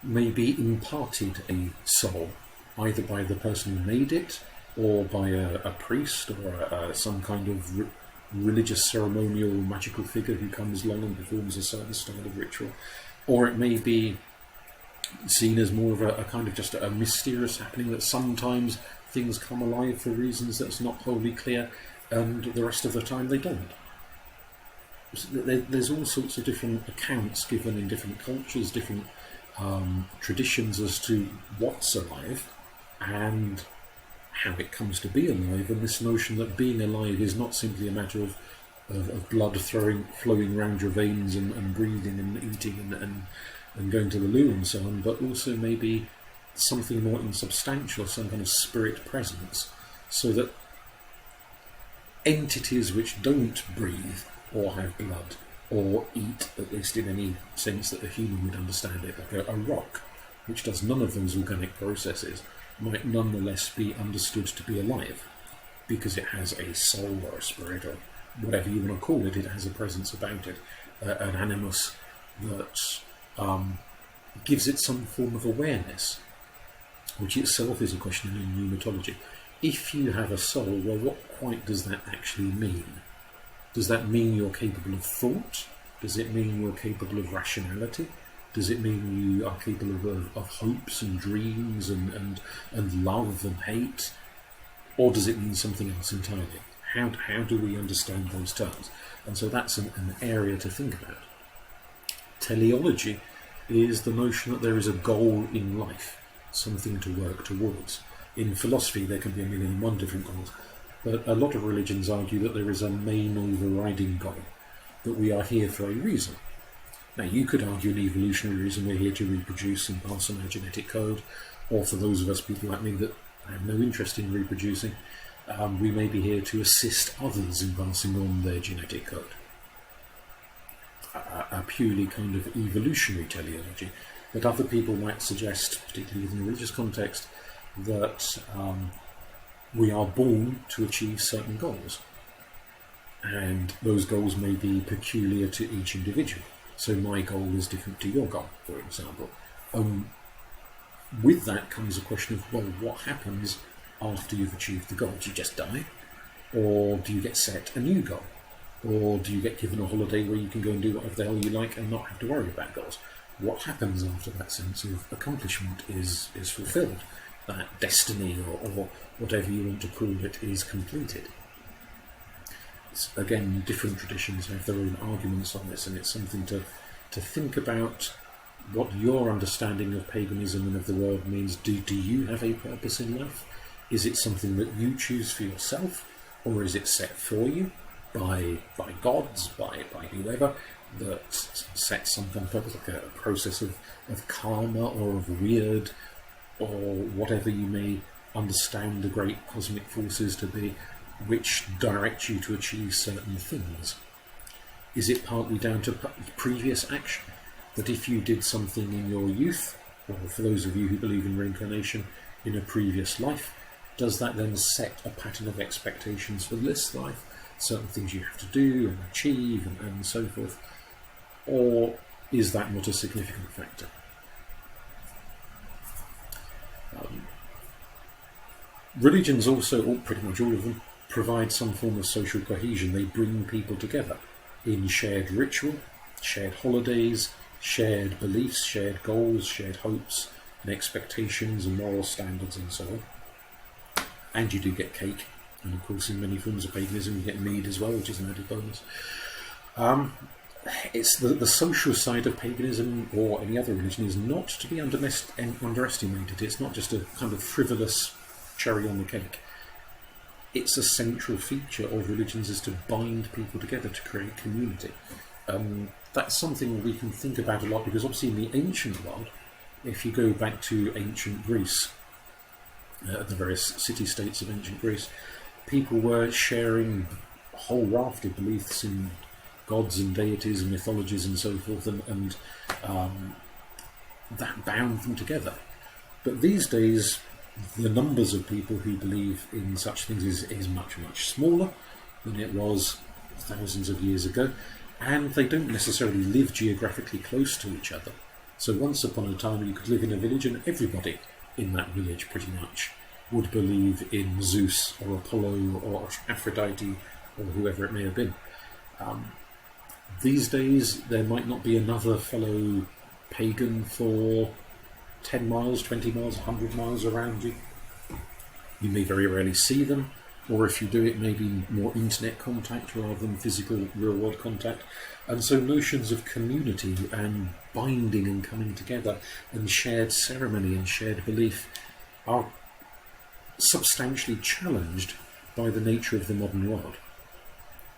may be imparted a soul, either by the person who made it or by a priest or some kind of religious ceremonial magical figure who comes along and performs a certain style of ritual, or it may be seen as more of a kind of just a mysterious happening, that sometimes things come alive for reasons that's not wholly clear and the rest of the time they don't. There's all sorts of different accounts given in different cultures, different traditions as to what's alive and how it comes to be alive, and this notion that being alive is not simply a matter of blood flowing around your veins and breathing and eating and going to the loo and so on, but also maybe something more insubstantial, some kind of spirit presence, so that entities which don't breathe or have blood or eat, at least in any sense that a human would understand it, like a rock which does none of those organic processes, might nonetheless be understood to be alive because it has a soul or a spirit or whatever you want to call it. It has a presence about it, an animus that gives it some form of awareness, which itself is a question in pneumatology. If you have a soul, well, what quite does that actually mean? Does that mean you're capable of thought? Does it mean you're capable of rationality? Does it mean you are capable of hopes and dreams and love and hate? Or does it mean something else entirely? How do we understand those terms? And so that's an area to think about. Teleology is the notion that there is a goal in life, something to work towards. In philosophy there can be a million and one different goals, but a lot of religions argue that there is a main overriding goal, that we are here for a reason. Now, you could argue an evolutionary reason, we're here to reproduce and pass on our genetic code, or for those of us, people like me, that have no interest in reproducing, we may be here to assist others in passing on their genetic code. A purely kind of evolutionary teleology. But other people might suggest, particularly within the religious context, that we are born to achieve certain goals, and those goals may be peculiar to each individual. So my goal is different to your goal, for example. With that comes a question of, well, what happens after you've achieved the goal? Do you just die? Or do you get set a new goal? Or do you get given a holiday where you can go and do whatever the hell you like and not have to worry about goals? What happens after that sense of accomplishment is fulfilled? That destiny or whatever you want to call it is completed. Again, different traditions have their own arguments on this, and it's something to think about what your understanding of paganism and of the world means. Do you have a purpose in life? Is it something that you choose for yourself, or is it set for you by gods, by whoever, that sets some kind of purpose, like a process of karma or of weird, or whatever you may understand the great cosmic forces to be, which direct you to achieve certain things? Is it partly down to previous action? That if you did something in your youth, or for those of you who believe in reincarnation, in a previous life, does that then set a pattern of expectations for this life? Certain things you have to do and achieve and so forth? Or is that not a significant factor? Religions also, or pretty much all of them, provide some form of social cohesion. They bring people together in shared ritual, shared holidays, shared beliefs, shared goals, shared hopes and expectations and moral standards and so on. And you do get cake, and of course in many forms of paganism you get mead as well, which is an added bonus. It's the social side of paganism or any other religion is not to be underestimated. It's not just a kind of frivolous cherry on the cake. It's a central feature of religions, is to bind people together to create community. That's something we can think about a lot, because obviously in the ancient world, if you go back to ancient Greece, the various city-states of ancient Greece, people were sharing a whole raft of beliefs in gods and deities and mythologies and so forth, and that bound them together. But these days, the numbers of people who believe in such things is much, much smaller than it was thousands of years ago, and they don't necessarily live geographically close to each other. So once upon a time you could live in a village and everybody in that village pretty much would believe in Zeus or Apollo or Aphrodite or whoever it may have been. These days there might not be another fellow pagan for 10 miles, 20 miles, 100 miles around you. You may very rarely see them, or if you do, it may be more internet contact rather than physical real-world contact. And so notions of community and binding and coming together and shared ceremony and shared belief are substantially challenged by the nature of the modern world,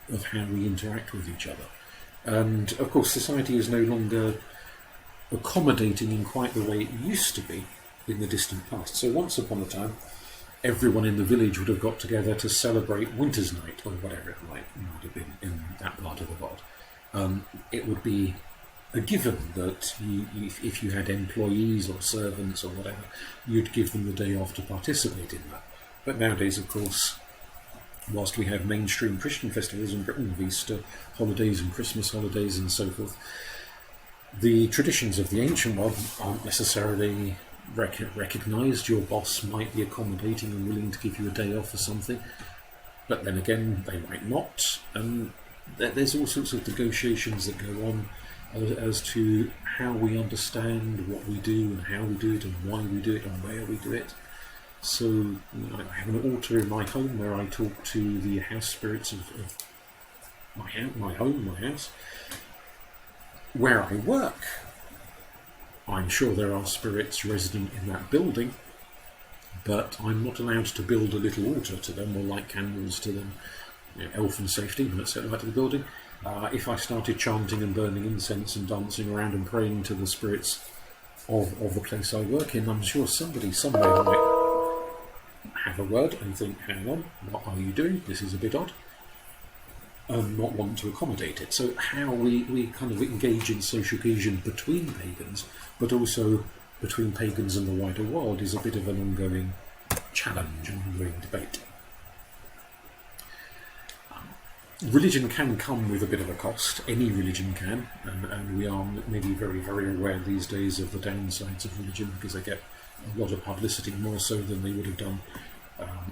of how we interact with each other. And of course society is no longer accommodating in quite the way it used to be in the distant past. So once upon a time, everyone in the village would have got together to celebrate Winter's Night, or whatever it might have been in that part of the world. It would be a given that if you had employees or servants or whatever, you'd give them the day off to participate in that. But nowadays, of course, whilst we have mainstream Christian festivals in Britain, of Easter holidays and Christmas holidays and so forth, the traditions of the ancient world aren't necessarily recognised. Your boss might be accommodating and willing to give you a day off for something, but then again they might not, and there's all sorts of negotiations that go on as to how we understand what we do and how we do it and why we do it and where we do it. So I have an altar in my home where I talk to the house spirits of my house. Where I work, I'm sure there are spirits resident in that building, but I'm not allowed to build a little altar to them or light candles to them. Health and safety, let's set right to the building. If I started chanting and burning incense and dancing around and praying to the spirits of the place I work in, I'm sure somebody somewhere might have a word and think, hang on, what are you doing? This is a bit odd. And not want to accommodate it. So how we kind of engage in social cohesion between pagans, but also between pagans and the wider world, is a bit of an ongoing challenge and ongoing debate. Religion can come with a bit of a cost. Any religion can, and we are maybe very, very aware these days of the downsides of religion, because they get a lot of publicity, more so than they would have done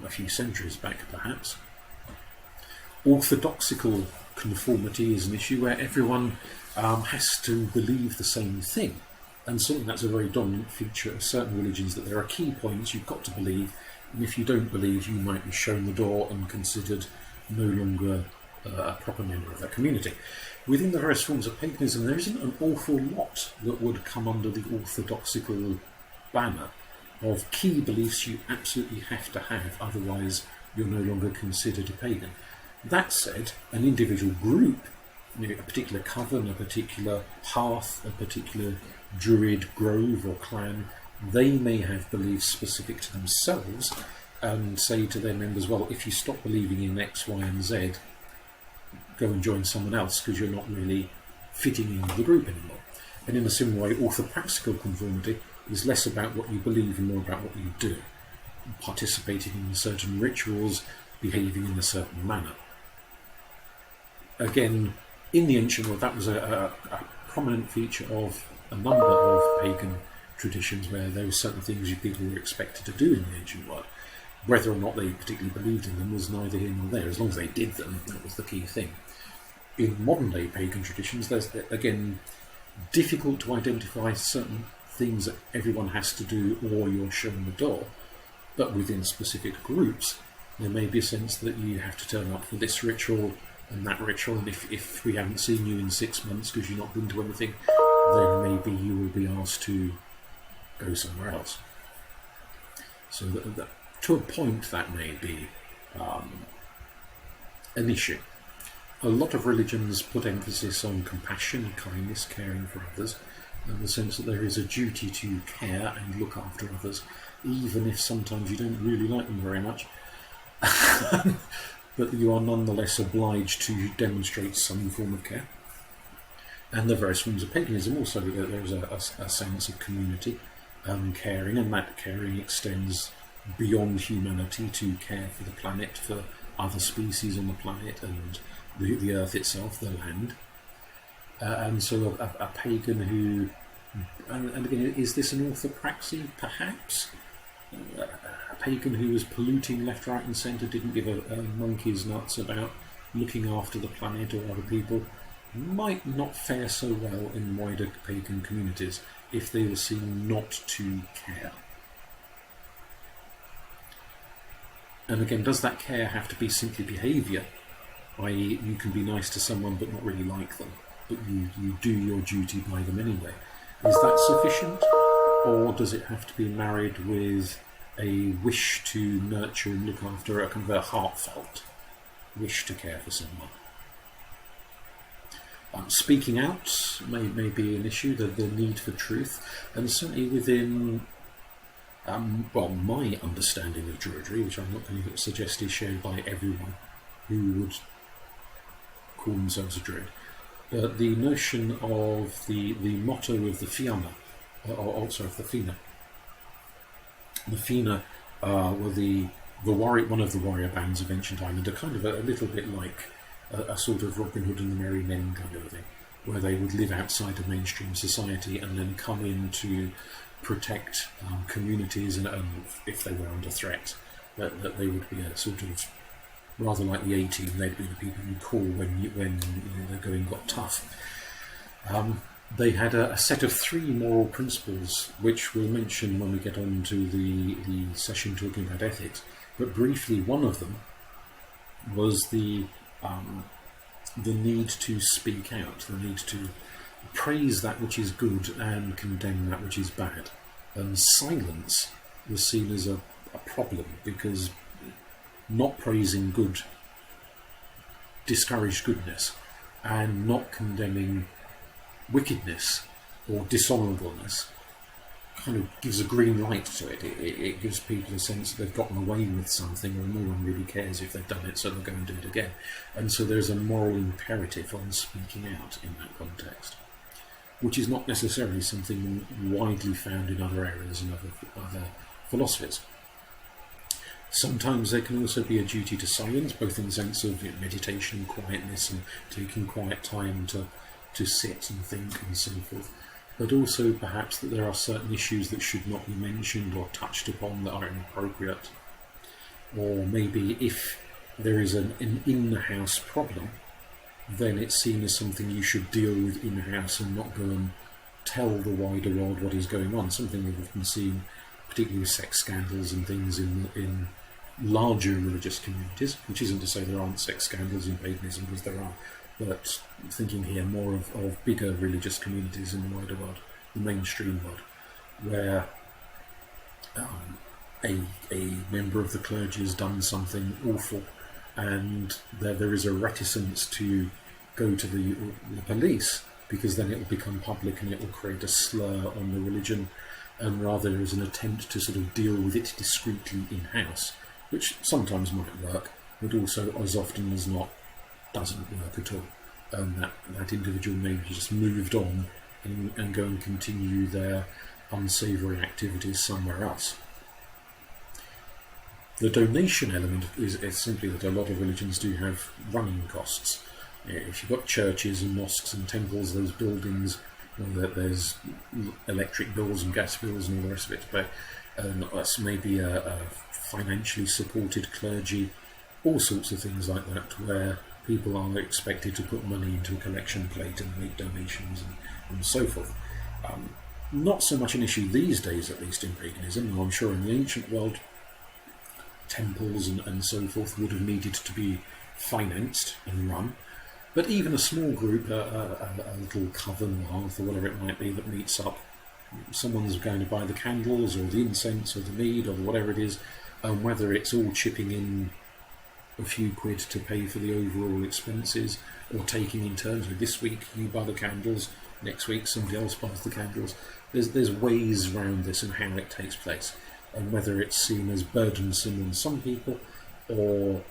a few centuries back, perhaps. Orthodoxical conformity is an issue where everyone has to believe the same thing, and certainly that's a very dominant feature of certain religions, that there are key points you've got to believe, and if you don't believe, you might be shown the door and considered no longer a proper member of that community. Within the various forms of paganism, there isn't an awful lot that would come under the orthodoxical banner of key beliefs you absolutely have to have, otherwise you're no longer considered a pagan. That said, an individual group, a particular coven, a particular hearth, a particular druid grove or clan, they may have beliefs specific to themselves and say to their members, well, if you stop believing in X, Y and Z, go and join someone else because you're not really fitting in the group anymore. And in a similar way, orthopraxical conformity is less about what you believe and more about what you do, participating in certain rituals, behaving in a certain manner. Again, in the ancient world, that was a prominent feature of a number of pagan traditions where there were certain things people were expected to do in the ancient world. Whether or not they particularly believed in them was neither here nor there. As long as they did them, that was the key thing. In modern-day pagan traditions, there's, again, difficult to identify certain things that everyone has to do or you're shown the door. But within specific groups, there may be a sense that you have to turn up for this ritual and that ritual, and if we haven't seen you in 6 months because you've not been to anything, then maybe you will be asked to go somewhere else. So that to a point that may be an issue. A lot of religions put emphasis on compassion, kindness, caring for others, and the sense that there is a duty to care and look after others, even if sometimes you don't really like them very much. But you are nonetheless obliged to demonstrate some form of care. And the various forms of paganism also, there's a sense of community, caring, and that caring extends beyond humanity to care for the planet, for other species on the planet, and the earth itself, the land. And so a pagan who, and again, is this an orthopraxy? Perhaps. A pagan who was polluting left, right and centre, didn't give a monkey's nuts about looking after the planet or other people, might not fare so well in wider pagan communities if they were seen not to care. And again, does that care have to be simply behaviour? I.e., you can be nice to someone but not really like them, but you do your duty by them anyway. Is that sufficient? Or does it have to be married with a wish to nurture and look after, a kind of a heartfelt wish to care for someone? Speaking out may be an issue, the need for truth, and certainly within my understanding of Druidry, which I'm not going to suggest is shared by everyone who would call themselves a Druid, but the notion of the motto of the Fianna, of the Fina. The Fina were one of the warrior bands of ancient Ireland, a kind of a little bit like a sort of Robin Hood and the Merry Men kind of thing, where they would live outside of mainstream society and then come in to protect communities, and if they were under threat, that they would be a sort of, rather like the A-Team, they'd be the people you call when the going got tough. They had a set of 3 moral principles, which we'll mention when we get on to the session talking about ethics. But briefly, one of them was the need to speak out, the need to praise that which is good and condemn that which is bad. And silence was seen as a problem, because not praising good discouraged goodness, and not condemning wickedness or dishonourableness kind of gives a green light to it. It gives people a sense that they've gotten away with something, or no one really cares if they've done it, so they'll go and do it again. And so there's a moral imperative on speaking out in that context, which is not necessarily something widely found in other areas and other philosophies. Sometimes there can also be a duty to silence, both in the sense of meditation and quietness, and taking quiet time to sit and think and so forth, but also perhaps that there are certain issues that should not be mentioned or touched upon that are inappropriate. Or maybe if there is an in-the-house problem, then it's seen as something you should deal with in-house and not go and tell the wider world what is going on. Something we've often seen, particularly with sex scandals and things in larger religious communities, which isn't to say there aren't sex scandals in paganism, because there are, but thinking here more of bigger religious communities in the wider world, the mainstream world, where a member of the clergy has done something awful, and there is a reticence to go to the police, because then it will become public and it will create a slur on the religion, and rather there is an attempt to sort of deal with it discreetly in-house, which sometimes might work, but also as often as not doesn't work at all. That individual may be just moved on and go and continue their unsavoury activities somewhere else. The donation element is simply that a lot of religions do have running costs, If you've got churches and mosques and temples, those buildings, there's electric bills and gas bills and all the rest of it to pay. That's maybe a financially supported clergy, all sorts of things like that, where people are expected to put money into a collection plate and make donations and so forth. Not so much an issue these days, at least in paganism. I'm sure in the ancient world, temples and so forth would have needed to be financed and run. But even a small group, a little coven or hearth or whatever it might be that meets up, someone's going to buy the candles or the incense or the mead or whatever it is, and whether it's all chipping in a few quid to pay for the overall expenses or taking in turns. So this week you buy the candles, next week somebody else buys the candles. There's ways around this and how it takes place, and whether it's seen as burdensome on some people or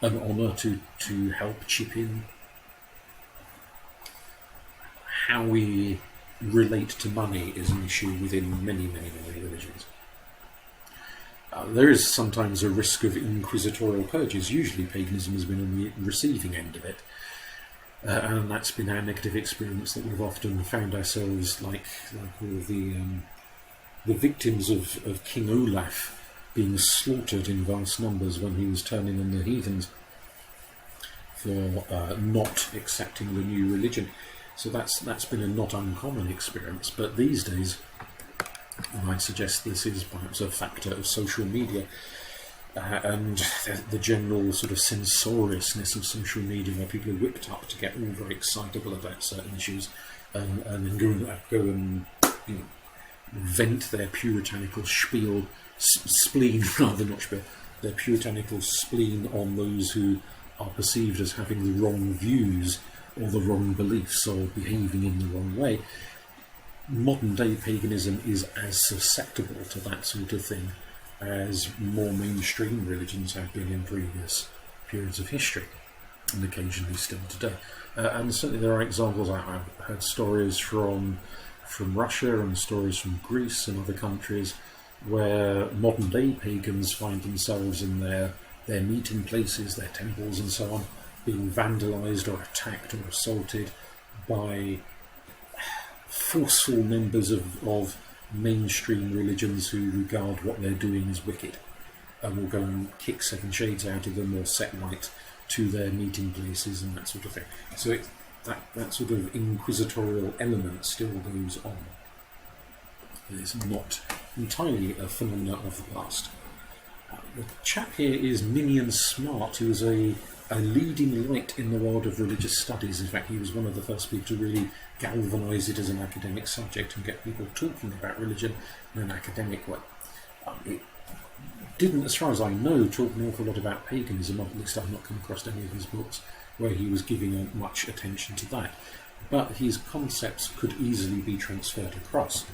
an honour to help chip in. How we relate to money is an issue within many religions. There is sometimes a risk of inquisitorial purges. Usually paganism has been on the receiving end of it, and that's been our negative experience, that we've often found ourselves like all the victims of King Olaf being slaughtered in vast numbers when he was turning on the heathens for not accepting the new religion. So that's been a not uncommon experience. But these days, I might suggest this is perhaps a factor of social media and the general sort of censoriousness of social media, where people are whipped up to get all very excitable about certain issues and then go and vent their puritanical spleen rather, not spiel, their puritanical spleen on those who are perceived as having the wrong views or the wrong beliefs or behaving in the wrong way. Modern day paganism is as susceptible to that sort of thing as more mainstream religions have been in previous periods of history, and occasionally still today. And certainly there are examples. I've heard stories from Russia and stories from Greece and other countries where modern day pagans find themselves in their meeting places, their temples and so on, being vandalised or attacked or assaulted by forceful members of mainstream religions who regard what they're doing as wicked and will go and kick seven shades out of them or set light to their meeting places and that sort of thing. So that sort of inquisitorial element still goes on. It's not entirely a phenomenon of the past. The chap here is Ninian Smart, who is a leading light in the world of religious studies. In fact, he was one of the first people to really galvanise it as an academic subject and get people talking about religion in an academic way. It didn't, as far as I know, talk an awful lot about paganism. At least I've not come across any of his books where he was giving much attention to that. But his concepts could easily be transferred across.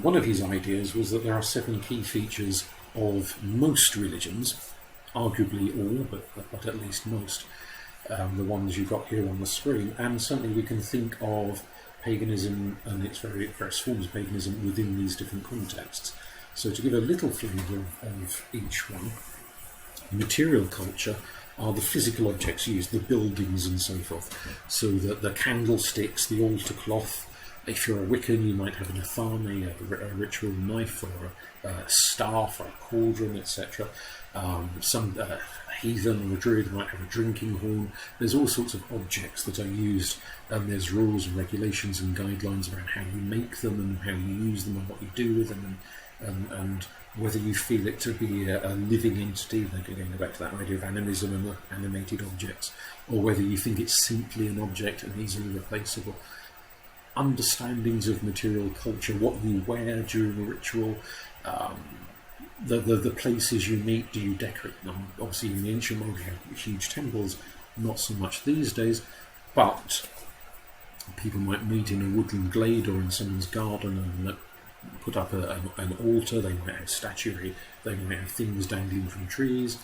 One of his ideas was that there are 7 key features of most religions, arguably all, but at least most, the ones you've got here on the screen, and certainly we can think of paganism and its various forms of paganism within these different contexts. So to give a little flavour of each one, material culture are the physical objects used, the buildings and so forth. So the candlesticks, the altar cloth. If you're a Wiccan, you might have an athame, a ritual knife, or a staff, or a cauldron, etc. Some heathen or a druid might have a drinking horn. There's all sorts of objects that are used, and there's rules and regulations and guidelines around how you make them and how you use them and what you do with them, and whether you feel it to be a living entity, going back to that idea of animism and the animated objects, or whether you think it's simply an object and easily replaceable. Understandings of material culture, what you wear during a ritual, the places you meet. Do you decorate them? Obviously in the ancient world we have huge temples, not so much these days, but people might meet in a woodland glade or in someone's garden and put up an altar. They might have statuary, they might have things dangling from trees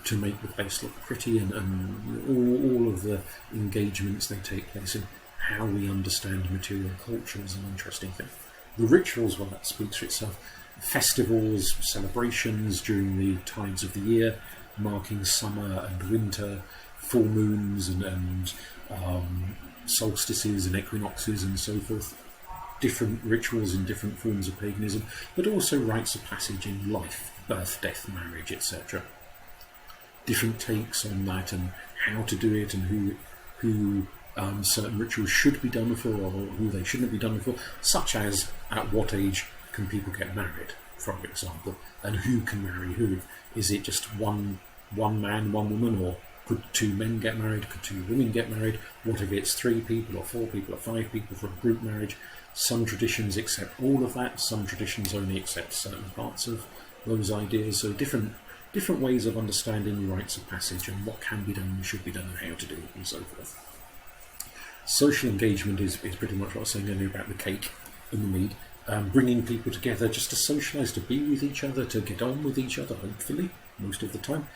to make the place look pretty, and all of the engagements they take place in. How we understand material culture is an interesting thing. The rituals, well, that speaks for itself. Festivals, celebrations during the tides of the year, marking summer and winter, full moons and solstices and equinoxes and so forth, different rituals in different forms of paganism, but also rites of passage in life, birth, death, marriage, etc. Different takes on that and how to do it, and who certain rituals should be done for or who they shouldn't be done for, such as at what age can people get married, for example, and who can marry who. Is it just one man, one woman, or could 2 men get married? Could 2 women get married? What if it's 3 people or 4 people or 5 people for a group marriage? Some traditions accept all of that, some traditions only accept certain parts of those ideas. So different ways of understanding rites of passage and what can be done and should be done and how to do it and so forth. Social engagement is pretty much what I was saying earlier about the cake and the mead. Bringing people together just to socialise, to be with each other, to get on with each other, hopefully, most of the time.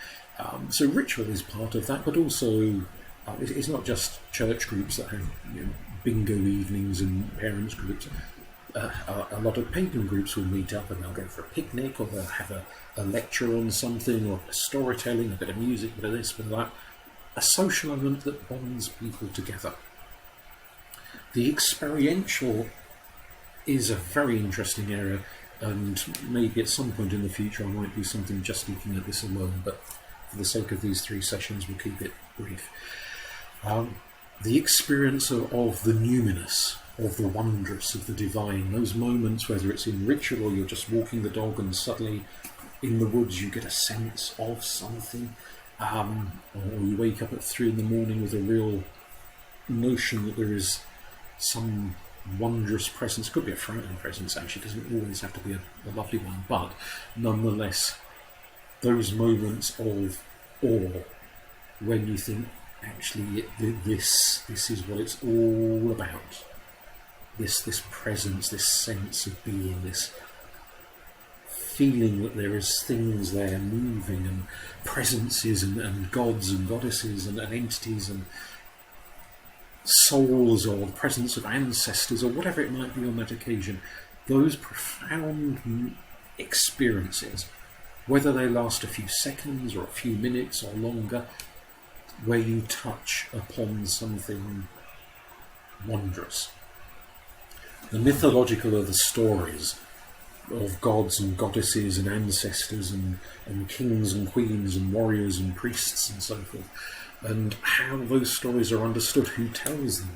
So ritual is part of that, but also it's not just church groups that have bingo evenings and parents groups. A lot of pagan groups will meet up and they'll go for a picnic, or they'll have a lecture on something, or a storytelling, a bit of music, a bit of this, a bit of that. A social element that bonds people together. The experiential is a very interesting area, and maybe at some point in the future I might do something just looking at this alone, but for the sake of these 3 sessions we'll keep it brief. The experience of the numinous, of the wondrous, of the divine, those moments, whether it's in ritual or you're just walking the dog and suddenly in the woods you get a sense of something, or you wake up at 3 in the morning with a real notion that there is some wondrous presence. Could be a frightening presence, actually, it doesn't always have to be a lovely one, but nonetheless those moments of awe when you think, actually this is what it's all about. This presence, this sense of being, this feeling that there is things there moving, and presences and gods and goddesses and entities and souls, or the presence of ancestors, or whatever it might be on that occasion. Those profound experiences, whether they last a few seconds or a few minutes or longer, where you touch upon something wondrous. The mythological are the stories of gods and goddesses and ancestors and kings and queens and warriors and priests and so forth, and how those stories are understood, who tells them,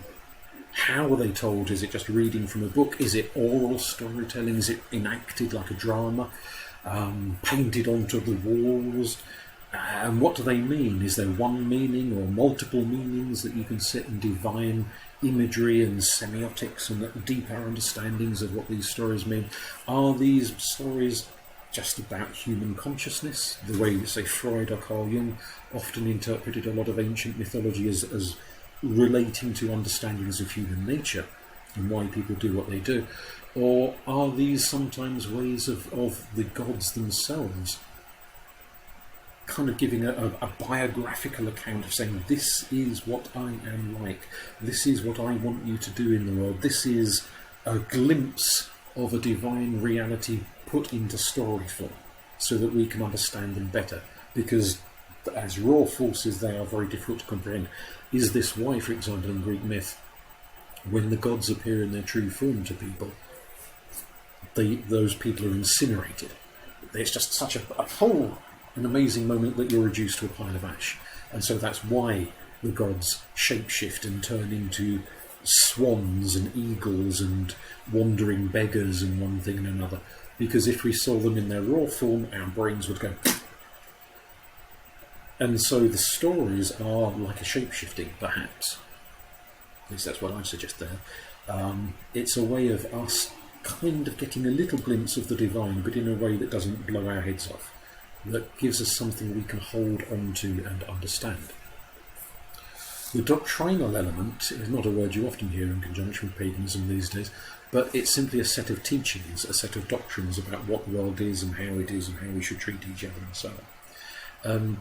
how are they told? Is it just reading from a book? Is it oral storytelling? Is it enacted like a drama, painted onto the walls? And what do they mean? Is there one meaning or multiple meanings that you can sit and divine imagery and semiotics and deeper understandings of what these stories mean? Are these stories just about human consciousness, the way, say, Freud or Carl Jung often interpreted a lot of ancient mythology as relating to understandings of human nature and why people do what they do? Or are these sometimes ways of the gods themselves kind of giving a biographical account of saying, this is what I am like, this is what I want you to do in the world, this is a glimpse of a divine reality put into story form so that we can understand them better, because as raw forces they are very difficult to comprehend. Is this why, for example, in Greek myth, when the gods appear in their true form to people, those people are incinerated? There's just such an amazing moment that you're reduced to a pile of ash. And so that's why the gods shapeshift and turn into swans and eagles and wandering beggars and one thing and another. Because if we saw them in their raw form, our brains would go. And so the stories are like a shapeshifting, perhaps. At least that's what I suggest there. It's a way of us kind of getting a little glimpse of the divine, but in a way that doesn't blow our heads off, that gives us something we can hold on to and understand. The doctrinal element is not a word you often hear in conjunction with paganism these days, but it's simply a set of teachings, a set of doctrines about what the world is and how it is and how we should treat each other and so on.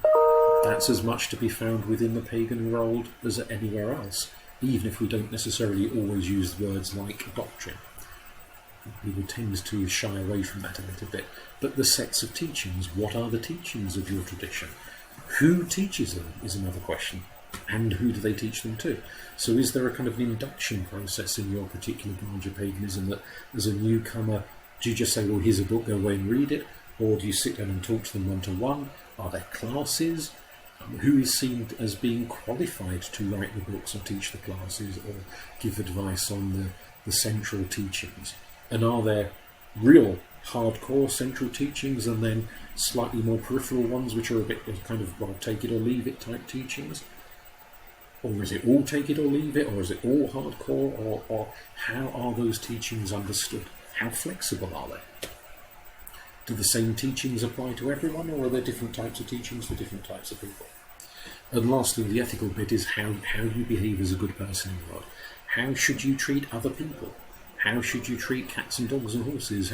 That's as much to be found within the pagan world as anywhere else, even if we don't necessarily always use words like doctrine. People tend to shy away from that a little bit. But the sets of teachings, what are the teachings of your tradition? Who teaches them is another question. and who do they teach them to? So is there a kind of an induction process in your particular branch of paganism that as a newcomer, do you just say, well, here's a book, go away and read it? Or do you sit down and talk to them one-to-one? Are there classes? Who is seen as being qualified to write the books or teach the classes or give advice on the central teachings? And are there real hardcore central teachings and then slightly more peripheral ones which are a bit of kind of, well, take it or leave it type teachings? Or is it all take it or leave it? Or is it all hardcore? Or how are those teachings understood? How flexible are they? Do the same teachings apply to everyone, or are there different types of teachings for different types of people? And lastly, the ethical bit is how you behave as a good person in the world. How should you treat other people? How should you treat cats and dogs and horses?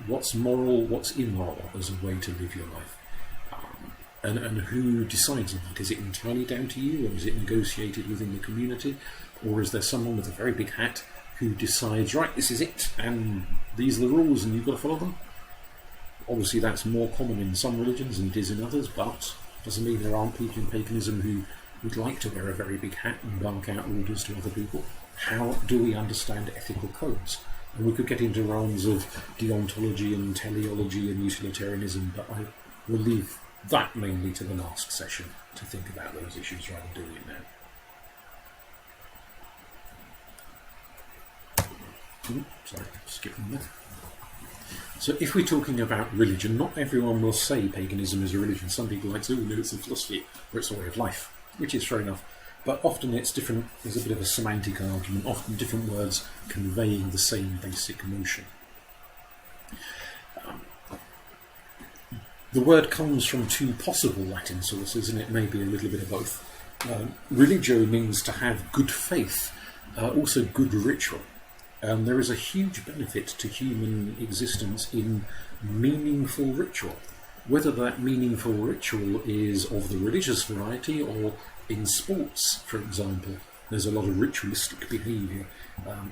What's moral, what's immoral as a way to live your life? And who decides on that? Is it entirely down to you, or is it negotiated within the community? Or is there someone with a very big hat who decides, right, this is it, and these are the rules, and you've got to follow them? Obviously, that's more common in some religions than it is in others, but doesn't mean there aren't people in paganism who would like to wear a very big hat and bark out orders to other people. How do we understand ethical codes? And we could get into realms of deontology and teleology and utilitarianism, but I will leave that mainly to the last session to think about those issues rather than doing it now. Sorry, skipping that. So if we're talking about religion, not everyone will say paganism is a religion. Some people like to say, oh no, it's a philosophy, or it's a way of life, which is fair enough. But often it's different, there's a bit of a semantic argument, often different words conveying the same basic notion. The word comes from two possible Latin sources, and it may be a little bit of both. Religio means to have good faith, also good ritual. There is a huge benefit to human existence in meaningful ritual. Whether that meaningful ritual is of the religious variety or in sports, for example. There's a lot of ritualistic behaviour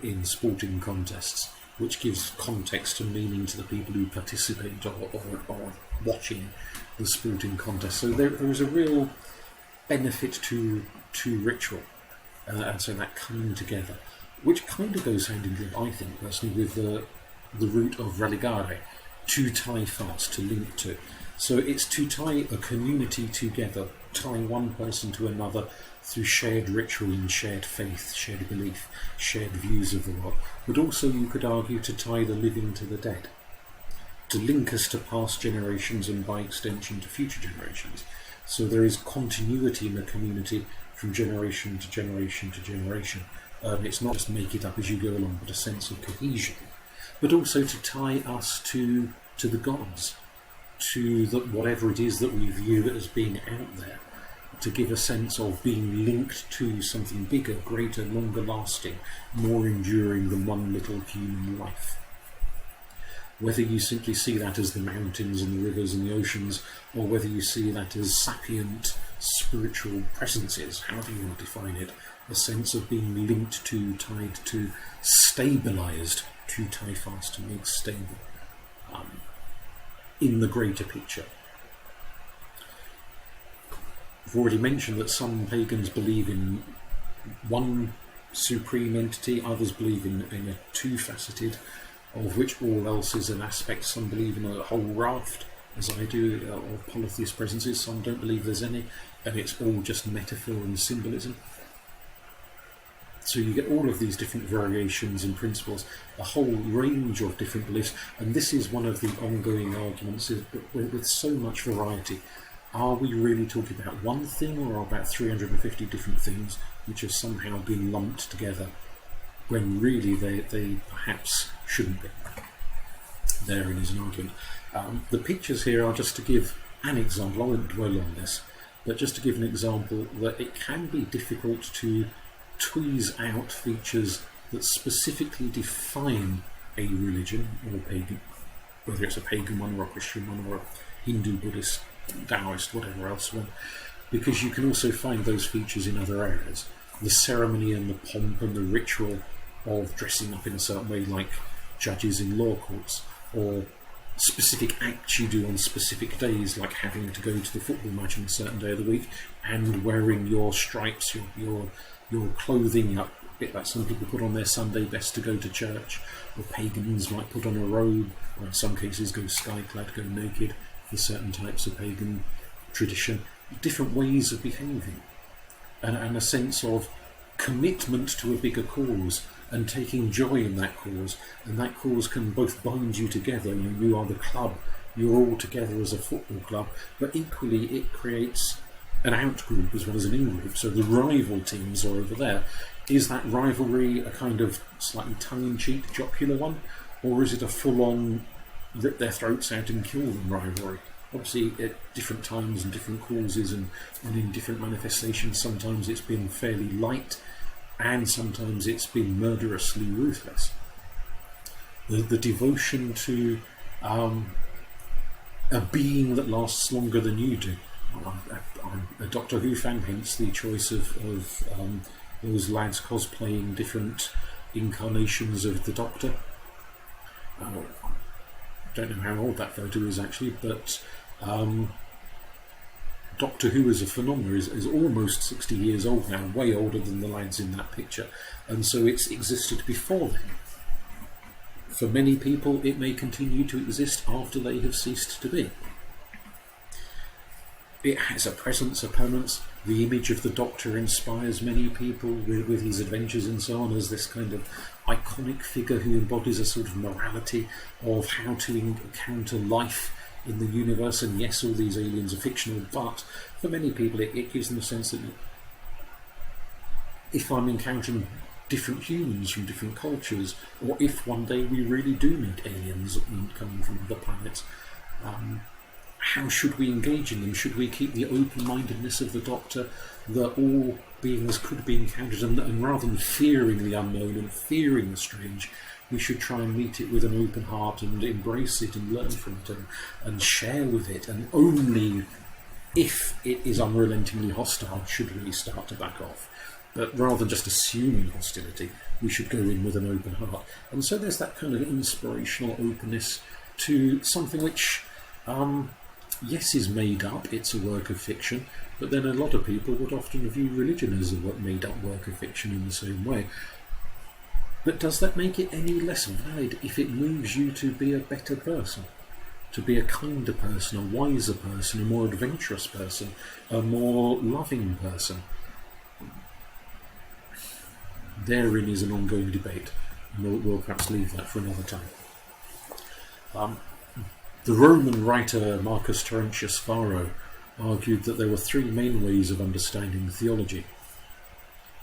in sporting contests, which gives context and meaning to the people who participate or watching the sporting contest. So there is a real benefit to ritual, and so that coming together, which kind of goes hand in hand, I think, personally, with the root of religare, to tie fast, to link to. So it's to tie a community together, tie one person to another through shared ritual and shared faith, shared belief, shared views of the world. But also, you could argue, to tie the living to the dead, to link us to past generations and by extension to future generations. So there is continuity in the community from generation to generation to generation. It's not just make it up as you go along, but a sense of cohesion. But also to tie us to the gods, to whatever it is that we view as being out there, to give a sense of being linked to something bigger, greater, longer lasting, more enduring than one little human life. Whether you simply see that as the mountains and the rivers and the oceans, or whether you see that as sapient spiritual presences, however you want to define it, a sense of being linked to, tied to, stabilised, to tie fast, to make stable, in the greater picture. I've already mentioned that some pagans believe in one supreme entity, others believe in a two-faceted, of which all else is an aspect. Some believe in a whole raft, as I do, of polytheist presences. Some don't believe there's any, and it's all just metaphor and symbolism. So you get all of these different variations and principles, a whole range of different beliefs, and this is one of the ongoing arguments, is with so much variety. Are we really talking about one thing, or about 350 different things which have somehow been lumped together, when really they perhaps shouldn't be? Therein is an argument. The pictures here are just to give an example. I won't dwell on this, but just to give an example that it can be difficult to tweeze out features that specifically define a religion or pagan, whether it's a pagan one or a Christian one or a Hindu, Buddhist, Taoist, whatever else one, because you can also find those features in other areas. The ceremony and the pomp and the ritual of dressing up in a certain way, like judges in law courts, or specific acts you do on specific days, like having to go to the football match on a certain day of the week and wearing your stripes, your clothing up, a bit like some people put on their Sunday best to go to church, or pagans might put on a robe, or in some cases go sky-clad, go naked for certain types of pagan tradition. Different ways of behaving, and a sense of commitment to a bigger cause and taking joy in that cause, and that cause can both bind you together. You are the club, you're all together as a football club, but equally it creates an out-group as well as an in-group. So the rival teams are over there. Is that rivalry a kind of slightly tongue-in-cheek, jocular one, or is it a full-on rip their throats out and kill them rivalry? Obviously, at different times and different causes and in different manifestations, sometimes it's been fairly light, and sometimes it's been murderously ruthless. The devotion to a being that lasts longer than you do. I'm a Doctor Who fan, hence the choice of those lads cosplaying different incarnations of the Doctor. I don't know how old that photo is actually, but Doctor Who as a phenomenon is almost 60 years old now, way older than the lads in that picture, and so it's existed before then. For many people it may continue to exist after they have ceased to be. It has a presence, a permanence. The image of the Doctor inspires many people with his adventures and so on, as this kind of iconic figure who embodies a sort of morality of how to encounter life in the universe. And yes, all these aliens are fictional, but for many people it gives them a sense that if I'm encountering different humans from different cultures, or if one day we really do meet aliens coming from other planets, how should we engage in them? Should we keep the open-mindedness of the Doctor that all beings could be encountered, and rather than fearing the unknown and fearing the strange, we should try and meet it with an open heart and embrace it and learn from it and share with it, and only if it is unrelentingly hostile should we start to back off. But rather than just assuming hostility, we should go in with an open heart. And so there's that kind of inspirational openness to something which, yes, is made up, it's a work of fiction, but then a lot of people would often view religion as a made up work of fiction in the same way. But does that make it any less valid if it moves you to be a better person? To be a kinder person, a wiser person, a more adventurous person, a more loving person? Therein is an ongoing debate, and we'll perhaps leave that for another time. The Roman writer Marcus Terentius Varro argued that there were three main ways of understanding theology.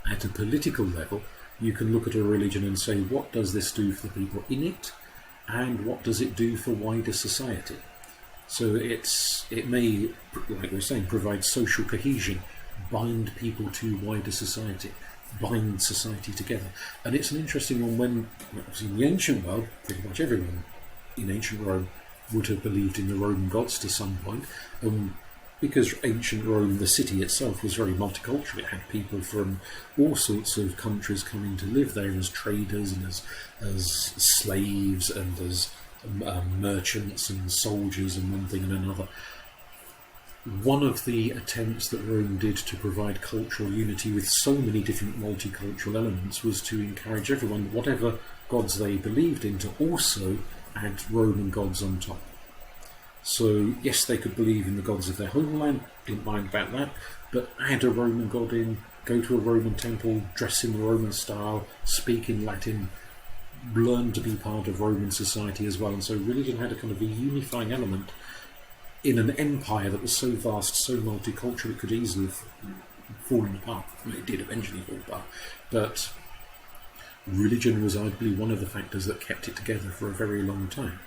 At a political level, you can look at a religion and say, what does this do for the people in it, and what does it do for wider society? So it may, like we were saying, provide social cohesion, bind people to wider society, bind society together. And it's an interesting one when, obviously in the ancient world, pretty much everyone in ancient Rome would have believed in the Roman gods to some point, because ancient Rome, the city itself, was very multicultural. It had people from all sorts of countries coming to live there as traders and as slaves and as merchants and soldiers and one thing and another. One of the attempts that Rome did to provide cultural unity with so many different multicultural elements was to encourage everyone, whatever gods they believed in, to also add Roman gods on top. So yes, they could believe in the gods of their homeland, didn't mind about that, but add a Roman god in, go to a Roman temple, dress in the Roman style, speak in Latin, learn to be part of Roman society as well. And so religion had a kind of a unifying element in an empire that was so vast, so multicultural, it could easily have fallen apart. I mean, it did eventually fall apart, but religion was arguably one of the factors that kept it together for a very long time.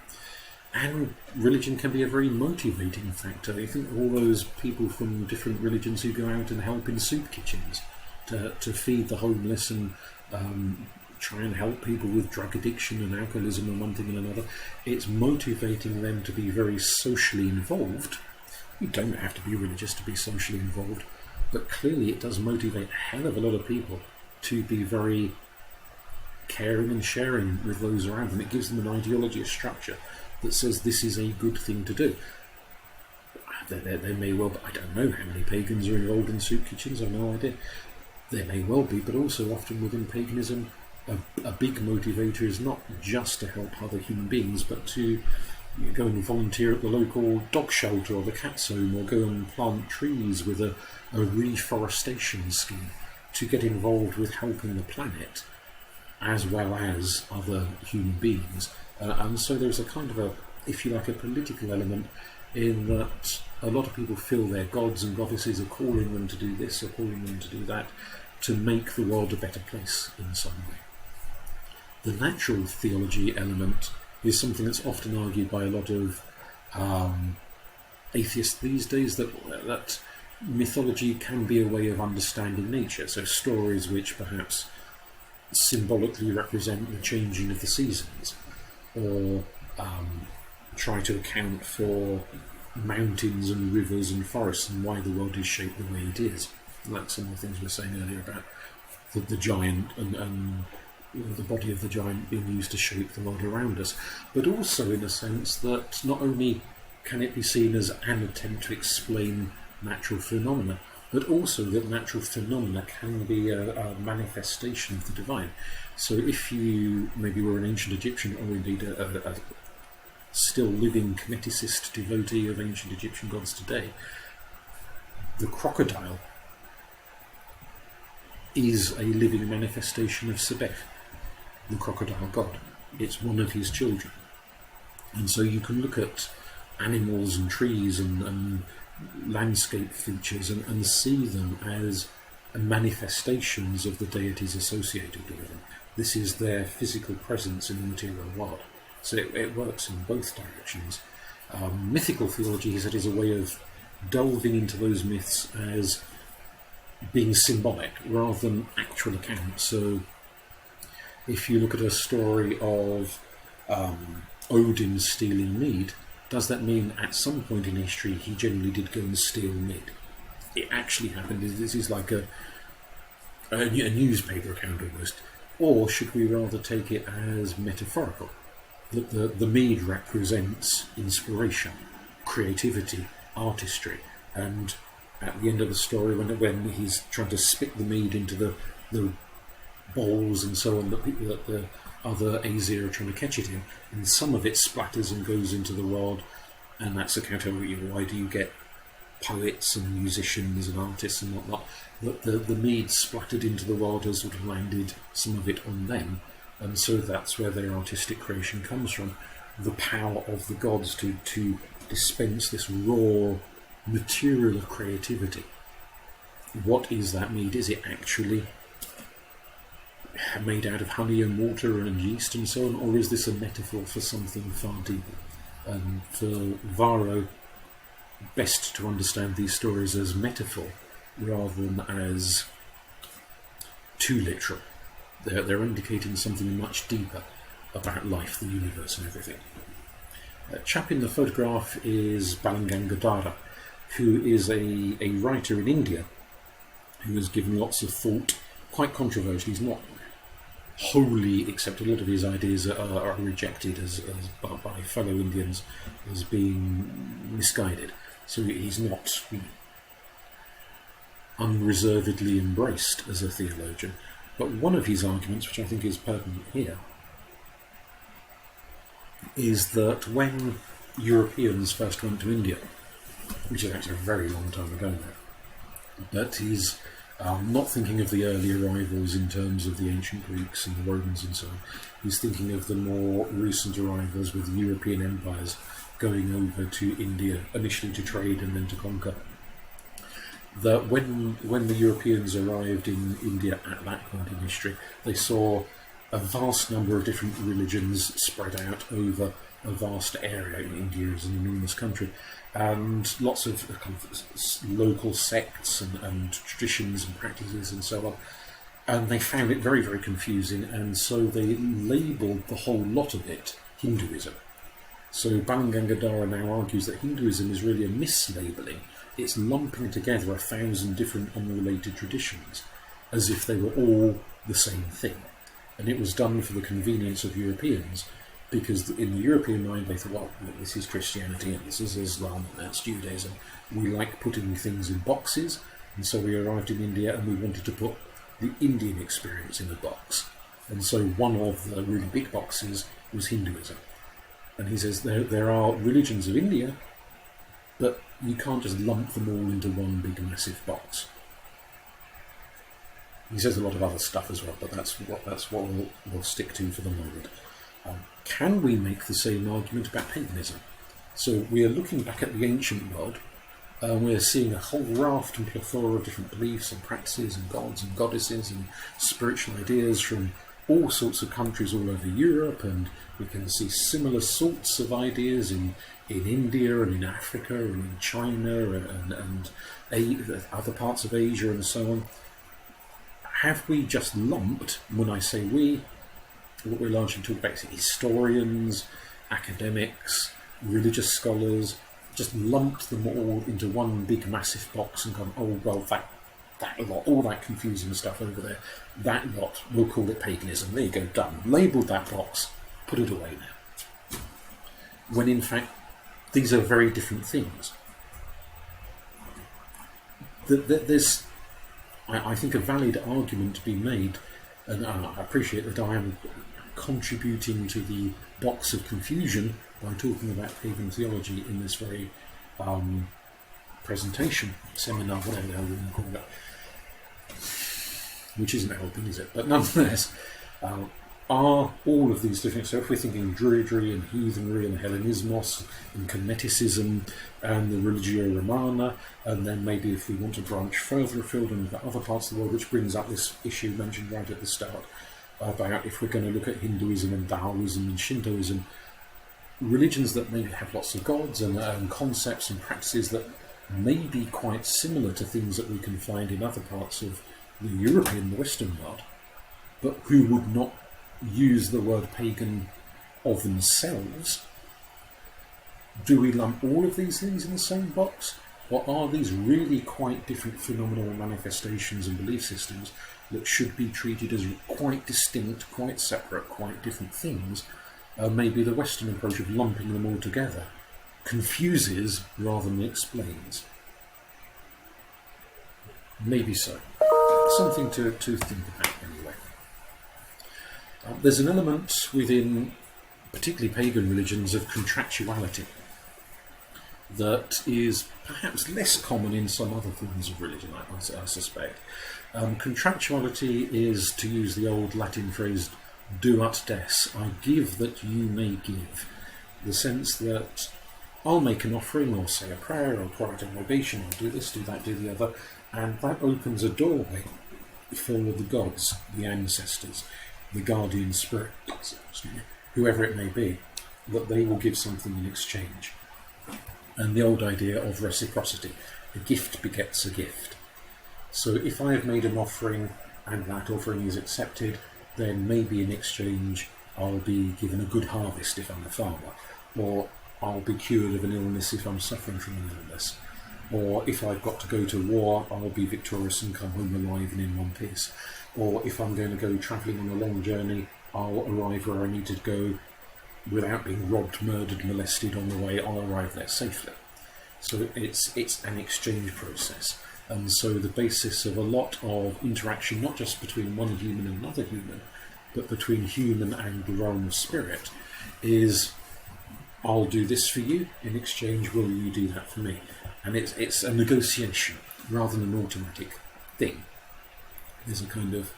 And religion can be a very motivating factor. I think all those people from different religions who go out and help in soup kitchens to feed the homeless and try and help people with drug addiction and alcoholism and one thing and another, it's motivating them to be very socially involved. You don't have to be religious to be socially involved, but clearly it does motivate a hell of a lot of people to be very caring and sharing with those around them. It gives them an ideology, a structure that says this is a good thing to do. There may well be, I don't know how many pagans are involved in soup kitchens, I've no idea. There may well be, but also often within paganism, a big motivator is not just to help other human beings, but to go and volunteer at the local dog shelter or the cat's home, or go and plant trees with a reforestation scheme, to get involved with helping the planet as well as other human beings. And so there's a kind of a, if you like, a political element in that a lot of people feel their gods and goddesses are calling them to do this or calling them to do that, to make the world a better place in some way. The natural theology element is something that's often argued by a lot of atheists these days, that mythology can be a way of understanding nature. So stories which perhaps symbolically represent the changing of the seasons, or try to account for mountains and rivers and forests and why the world is shaped the way it is. Like some of the things we were saying earlier about the giant and the body of the giant being used to shape the world around us, but also in a sense that not only can it be seen as an attempt to explain natural phenomena, but also that natural phenomena can be a manifestation of the divine. So if you maybe were an ancient Egyptian, or indeed a still living kineticist devotee of ancient Egyptian gods today, the crocodile is a living manifestation of Sebek, the crocodile god. It's one of his children. And so you can look at animals and trees and landscape features and see them as manifestations of the deities associated with them. This is their physical presence in the material world. So it works in both directions. Mythical theology, he said, is a way of delving into those myths as being symbolic rather than actual accounts. So if you look at a story of Odin stealing mead, does that mean at some point in history he generally did go and steal mead? It actually happened. This is like a newspaper account almost. Or should we rather take it as metaphorical? That the mead represents inspiration, creativity, artistry, and at the end of the story, when he's trying to spit the mead into the bowls and so on, that the other Aesir are trying to catch it in, and some of it splatters and goes into the world, and that's account of why do you get poets and musicians and artists and whatnot, that the mead splattered into the world has sort of landed some of it on them, and so that's where their artistic creation comes from. The power of the gods to dispense this raw material of creativity. What is that mead? Is it actually made out of honey and water and yeast and so on, or is this a metaphor for something far deeper? And for Varro, best to understand these stories as metaphor rather than as too literal. They're indicating something much deeper about life, the universe and everything. A chap in the photograph is Balangangadhara, who is a writer in India who has given lots of thought, quite controversial. He's not wholly accepted. A lot of his ideas are rejected by fellow Indians as being misguided. So he's not unreservedly embraced as a theologian. But one of his arguments, which I think is pertinent here, is that when Europeans first went to India, which is actually a very long time ago now, but he's not thinking of the early arrivals in terms of the ancient Greeks and the Romans and so on. He's thinking of the more recent arrivals with European empires going over to India, initially to trade and then to conquer. That when the Europeans arrived in India at that point in history, they saw a vast number of different religions spread out over a vast area. India is an enormous country, and lots of local sects and traditions and practices and so on. And they found it very, very confusing, and so they labelled the whole lot of it Hinduism. So Balangangadhara now argues that Hinduism is really a mislabelling. It's lumping together 1,000 different unrelated traditions as if they were all the same thing. And it was done for the convenience of Europeans because in the European mind they thought, well, this is Christianity and this is Islam and that's Judaism. We like putting things in boxes, and so we arrived in India and we wanted to put the Indian experience in a box. And so one of the really big boxes was Hinduism. And he says there are religions of India, but you can't just lump them all into one big massive box. He says a lot of other stuff as well, but that's what we'll stick to for the moment. Can we make the same argument about paganism? So we are looking back at the ancient world, and we're seeing a whole raft and plethora of different beliefs and practices and gods and goddesses and spiritual ideas from all sorts of countries all over Europe, and we can see similar sorts of ideas in India and in Africa and in China and other parts of Asia and so on. Have we just lumped, when I say we, what we're largely talking about is historians, academics, religious scholars, just lumped them all into one big massive box and gone, oh well, that lot, all that confusing stuff over there, that lot, we'll call it paganism. There you go, done. Labelled that box, put it away now. When in fact, these are very different things. There's, I think, a valid argument to be made, and I appreciate that I am contributing to the box of confusion by talking about pagan theology in this very presentation, seminar, whatever the hell you want to call it, which isn't helping, is it? But nonetheless, are all of these different, so if we're thinking Druidry and heathenry and Hellenismos and Kenneticism and the Religio Romana, and then maybe if we want to branch further afield into other parts of the world, which brings up this issue mentioned right at the start, about if we're going to look at Hinduism and Taoism and Shintoism, religions that maybe have lots of gods and concepts and practices that may be quite similar to things that we can find in other parts of the European, the Western world, but who would not use the word pagan of themselves. Do we lump all of these things in the same box? Or are these really quite different phenomenal manifestations and belief systems that should be treated as quite distinct, quite separate, quite different things? Maybe the Western approach of lumping them all together confuses rather than explains. Maybe so. Something to think about anyway. There's an element within particularly pagan religions of contractuality that is perhaps less common in some other forms of religion, I suspect. Contractuality is, to use the old Latin phrase, do ut des, I give that you may give. The sense that I'll make an offering or say a prayer or pour out a libation, I'll do this, do that, do the other, and that opens a doorway for the gods, the ancestors, the guardian spirits, whoever it may be, that they will give something in exchange. And the old idea of reciprocity, a gift begets a gift. So if I have made an offering and that offering is accepted, then maybe in exchange I'll be given a good harvest if I'm a farmer, or I'll be cured of an illness if I'm suffering from an illness, or if I've got to go to war, I'll be victorious and come home alive and in one piece, or if I'm going to go travelling on a long journey, I'll arrive where I need to go without being robbed, murdered, molested on the way. I'll arrive there safely. So it's an exchange process. And so the basis of a lot of interaction, not just between one human and another human, but between human and the realm of spirit, is I'll do this for you, in exchange will you do that for me? And it's a negotiation rather than an automatic thing. There's a kind of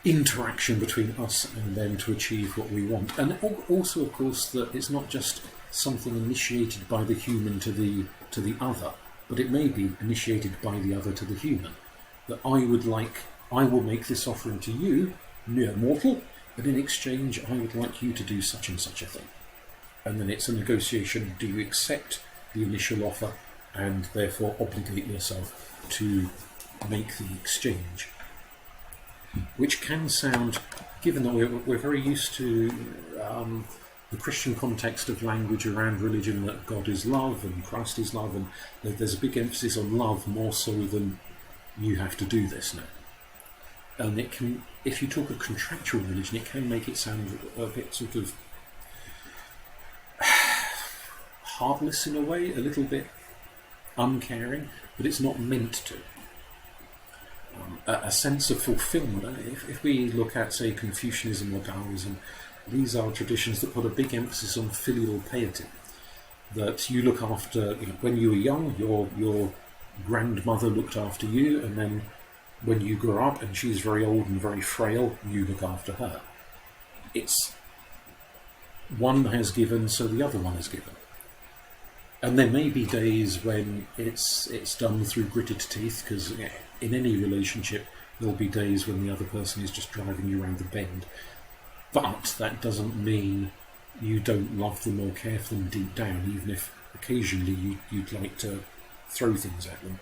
interaction between us and them to achieve what we want. And also, of course, that it's not just something initiated by the human to the other, but it may be initiated by the other to the human. That I will make this offering to you, mere mortal, but in exchange I would like you to do such and such a thing. And then it's a negotiation. Do you accept the initial offer and therefore obligate yourself to make the exchange? Which can sound, given that we're very used to the Christian context of language around religion, that God is love and Christ is love, and there's a big emphasis on love more so than you have to do this now. And it can, if you talk of contractual religion, it can make it sound a bit sort of heartless in a way, a little bit uncaring, but it's not meant to. A sense of fulfillment. If we look at, say, Confucianism or Taoism, these are traditions that put a big emphasis on filial piety. That you look after, when you were young, your grandmother looked after you, and then when you grow up and she's very old and very frail, you look after her. It's one has given, so the other one has given. And there may be days when it's done through gritted teeth, because in any relationship there'll be days when the other person is just driving you around the bend. But that doesn't mean you don't love them or care for them deep down, even if occasionally you'd like to throw things at them.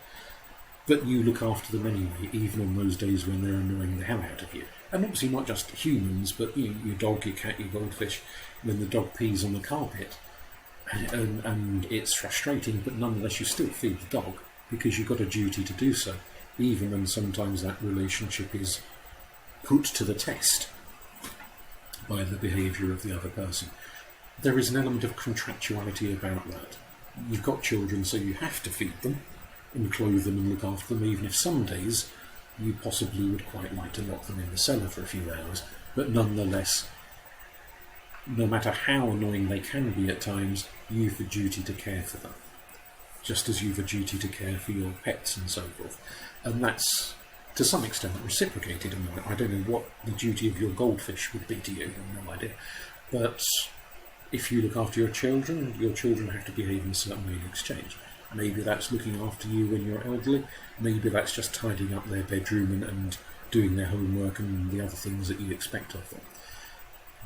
But you look after them anyway, even on those days when they're annoying the hell out of you. And obviously not just humans, but your dog, your cat, your goldfish. When the dog pees on the carpet, and it's frustrating, but nonetheless you still feed the dog, because you've got a duty to do so, even when sometimes that relationship is put to the test by the behaviour of the other person. There is an element of contractuality about that. You've got children, so you have to feed them and clothe them and look after them, even if some days you possibly would quite like to lock them in the cellar for a few hours. But nonetheless, no matter how annoying they can be at times, you've a duty to care for them, just as you've a duty to care for your pets and so forth. And that's, to some extent, reciprocated. I don't know what the duty of your goldfish would be to you, I have no idea. But if you look after your children have to behave in a certain way in exchange. Maybe that's looking after you when you're elderly, maybe that's just tidying up their bedroom and doing their homework and the other things that you expect of them.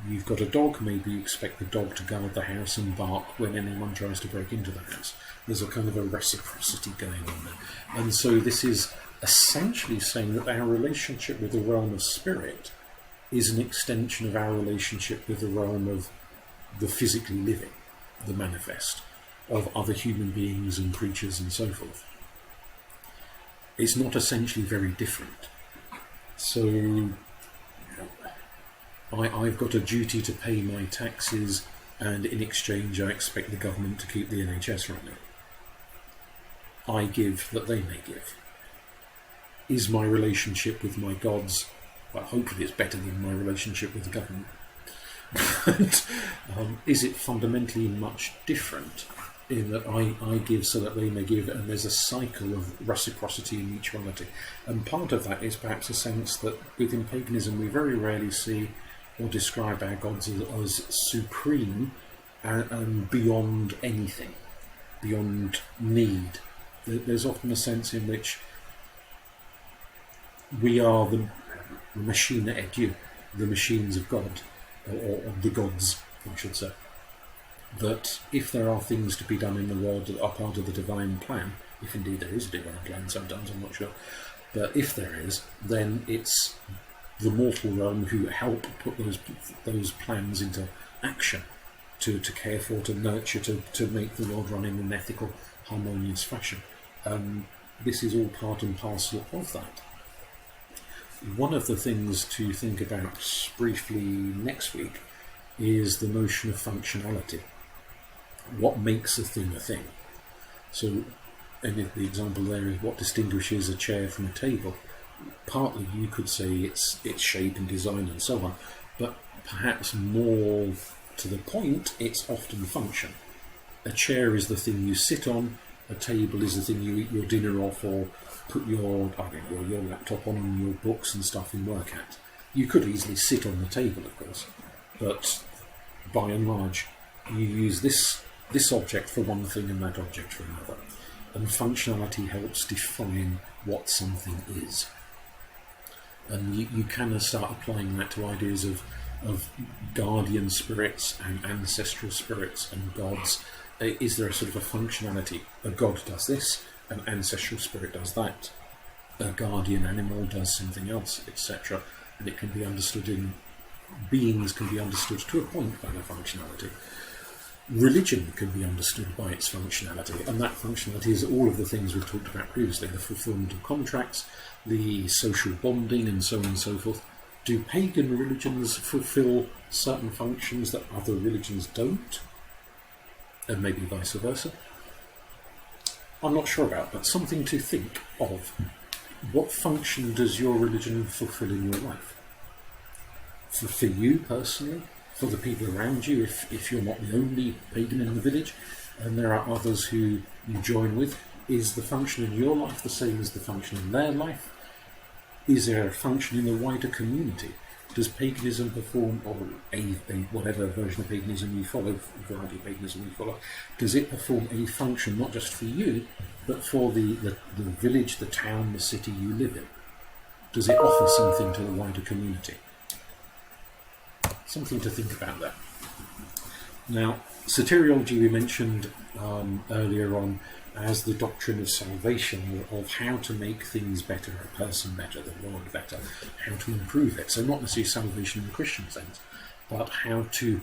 You've got a dog, maybe you expect the dog to guard the house and bark when anyone tries to break into the house. There's a kind of a reciprocity going on there. And so this is essentially saying that our relationship with the realm of spirit is an extension of our relationship with the realm of the physically living, the manifest, of other human beings and creatures and so forth. It's not essentially very different. So I've got a duty to pay my taxes, and in exchange I expect the government to keep the NHS running. I give that they may give. Is my relationship with my gods, well, hopefully it's better than my relationship with the government. But is it fundamentally much different in that I give so that they may give, and there's a cycle of reciprocity and mutuality? And part of that is perhaps a sense that within paganism we very rarely see or describe our gods as supreme and beyond anything, beyond need. There's often a sense in which we are the machine et Dieu, the machines of God, or the gods, I should say. That if there are things to be done in the world that are part of the divine plan, if indeed there is a divine plan sometimes, I'm not sure, but if there is, then it's the mortal realm who help put those plans into action, to care for, to nurture, to make the world run in an ethical, harmonious fashion. This is all part and parcel of that. One of the things to think about briefly next week is the notion of functionality. What makes a thing a thing? So, and the example there is what distinguishes a chair from a table. Partly you could say its shape and design and so on, but perhaps more to the point, it's often function. A chair is the thing you sit on, a table is the thing you eat your dinner off or put your laptop on and your books and stuff and work at. You could easily sit on the table, of course, but by and large you use this object for one thing and that object for another. And functionality helps define what something is. And you can start applying that to ideas of guardian spirits and ancestral spirits and gods. Is there a sort of a functionality? A god does this, an ancestral spirit does that, a guardian animal does something else, etc. And it can be understood beings can be understood to a point by their functionality. Religion can be understood by its functionality, and that functionality is all of the things we've talked about previously, the fulfillment of contracts, the social bonding, and so on and so forth. Do pagan religions fulfill certain functions that other religions don't? And maybe vice versa? I'm not sure about, but something to think of. What function does your religion fulfill in your life? For you personally? For the people around you, if you're not the only pagan in the village and there are others who you join with, is the function in your life the same as the function in their life? Is there a function in the wider community? Does paganism perform, or whatever version of paganism you follow, variety of paganism you follow, does it perform a function not just for you, but for the village, the town, the city you live in? Does it offer something to the wider community? Something to think about there. Now, soteriology we mentioned earlier on as the doctrine of salvation, of how to make things better, a person better, the world better, how to improve it. So not necessarily salvation in the Christian sense, but how to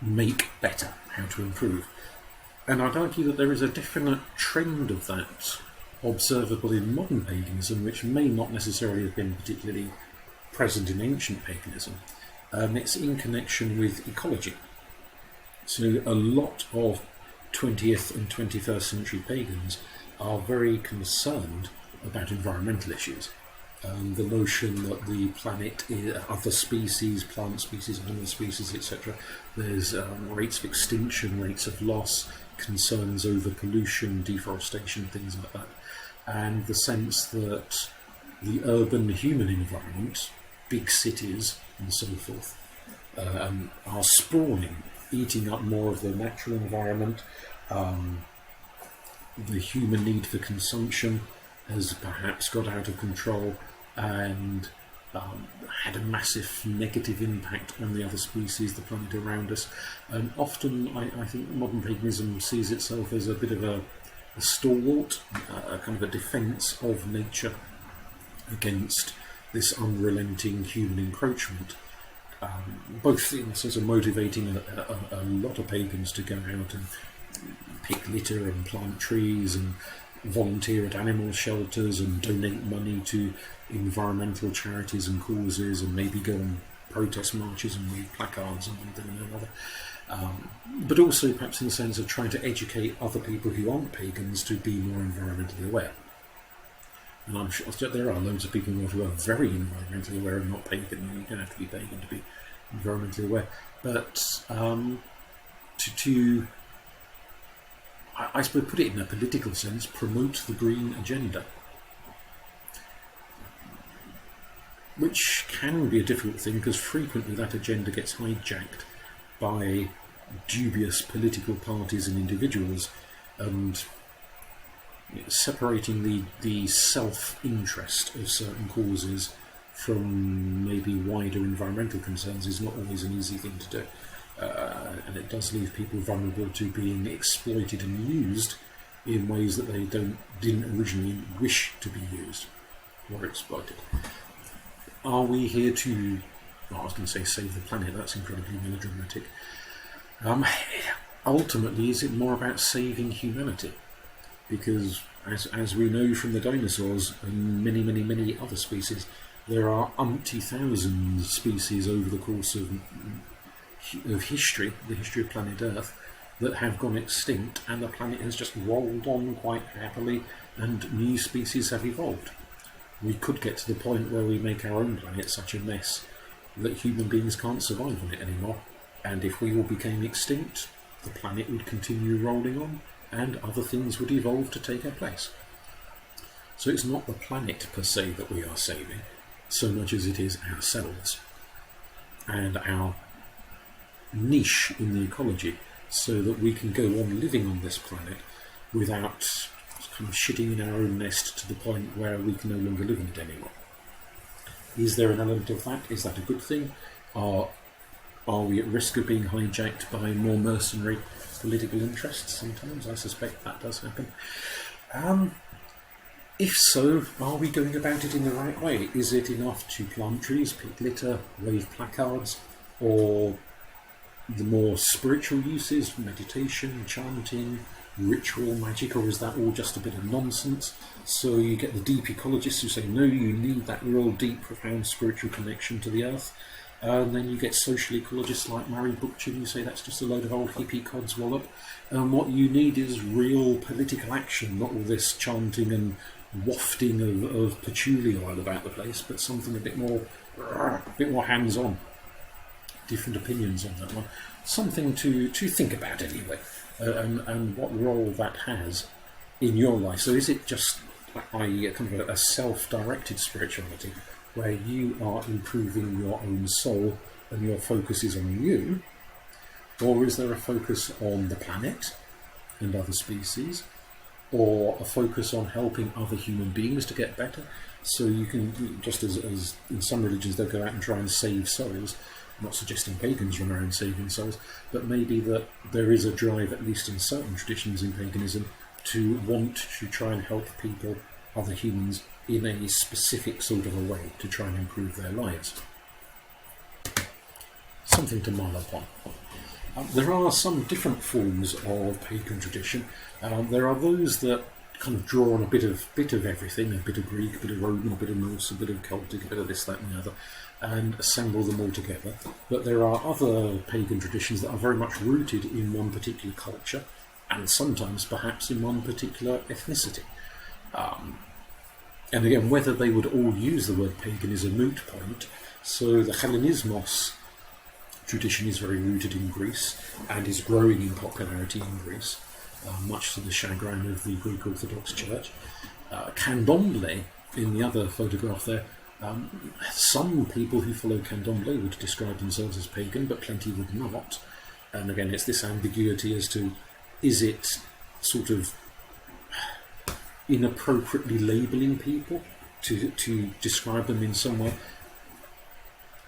make better, how to improve. And I'd argue that there is a definite trend of that observable in modern paganism, which may not necessarily have been particularly present in ancient paganism. It's in connection with ecology. So a lot of 20th and 21st century pagans are very concerned about environmental issues. The notion that the planet, other species, plant species, animal species, etc., there's rates of extinction, rates of loss, concerns over pollution, deforestation, things like that. And the sense that the urban human environment, big cities and so forth, are sprawling, eating up more of the natural environment. The human need for consumption has perhaps got out of control and had a massive negative impact on the other species, the planet around us. And often I think modern paganism sees itself as a bit of a stalwart, a kind of a defence of nature against this unrelenting human encroachment. Both in the sense of motivating a lot of pagans to go out and pick litter and plant trees and volunteer at animal shelters and donate money to environmental charities and causes, and maybe go on protest marches and read placards and one thing and another. But also perhaps in the sense of trying to educate other people who aren't pagans to be more environmentally aware. And I'm sure there are loads of people who are very environmentally aware and not pagan. You don't have to be pagan to be environmentally aware. But I suppose, put it in a political sense, promote the green agenda. Which can be a difficult thing, because frequently that agenda gets hijacked by dubious political parties and individuals, and separating the self-interest of certain causes from maybe wider environmental concerns is not always an easy thing to do. And it does leave people vulnerable to being exploited and used in ways that they didn't originally wish to be used or exploited. Are we here to, well, I was going to say save the planet, that's incredibly melodramatic. Ultimately, is it more about saving humanity? Because as we know from the dinosaurs and many other species, there are umpty thousand species over the course of history, the history of planet Earth, that have gone extinct, and the planet has just rolled on quite happily, and new species have evolved. We could get to the point where we make our own planet such a mess that human beings can't survive on it anymore, and if we all became extinct, the planet would continue rolling on, and other things would evolve to take our place. So it's not the planet per se that we are saving, so much as it is ourselves and our niche in the ecology, so that we can go on living on this planet without kind of shitting in our own nest to the point where we can no longer live in it anymore. Is there an element of that? Is that a good thing? Are we at risk of being hijacked by more mercenary political interests sometimes? I suspect that does happen. If so, are we going about it in the right way? Is it enough to plant trees, pick litter, wave placards, or the more spiritual uses, meditation, chanting, ritual magic, or is that all just a bit of nonsense? So you get the deep ecologists who say, no, you need that real deep, profound spiritual connection to the earth. And then you get social ecologists like Mary Bookchin who say that's just a load of old hippie codswallop. And what you need is real political action, not all this chanting and wafting of patchouli oil about the place, but something a bit more hands-on. Different opinions on that one. Something to think about anyway, and what role that has in your life. So is it just kind of a self-directed spirituality, where you are improving your own soul and your focus is on you? Or is there a focus on the planet and other species? Or a focus on helping other human beings to get better? So you can, just as in some religions they'll go out and try and save souls, I'm not suggesting pagans run around saving souls, but maybe that there is a drive, at least in certain traditions in paganism, to want to try and help people, other humans, in a specific sort of a way to try and improve their lives. Something to mull upon. There are some different forms of pagan tradition. There are those that kind of draw on a bit of everything, a bit of Greek, a bit of Roman, a bit of Norse, a bit of Celtic, a bit of this, that and the other, and assemble them all together. But there are other pagan traditions that are very much rooted in one particular culture, and sometimes perhaps in one particular ethnicity. And again, whether they would all use the word pagan is a moot point. So the Hellenismos tradition is very rooted in Greece and is growing in popularity in Greece, much to the chagrin of the Greek Orthodox Church. Candomblé, in the other photograph there, some people who follow Candomblé would describe themselves as pagan, but plenty would not. And again, it's this ambiguity as to, is it sort of inappropriately labelling people to describe them in some way?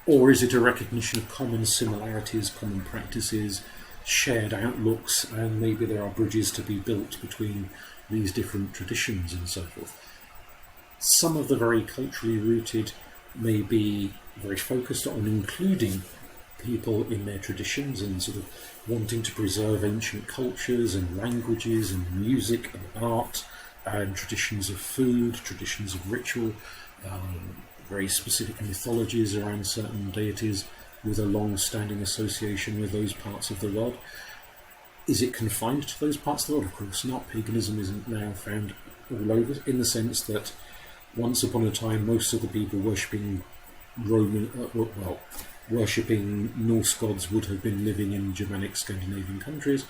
Or is it a recognition of common similarities, common practices, shared outlooks, and maybe there are bridges to be built between these different traditions and so forth? Some of the very culturally rooted may be very focused on including people in their traditions and sort of wanting to preserve ancient cultures and languages and music and art and traditions of food, traditions of ritual, very specific mythologies around certain deities with a long-standing association with those parts of the world. Is it confined to those parts of the world? Of course not. Paganism isn't now found all over, in the sense that once upon a time most of the people worshipping worshipping Norse gods would have been living in Germanic Scandinavian countries.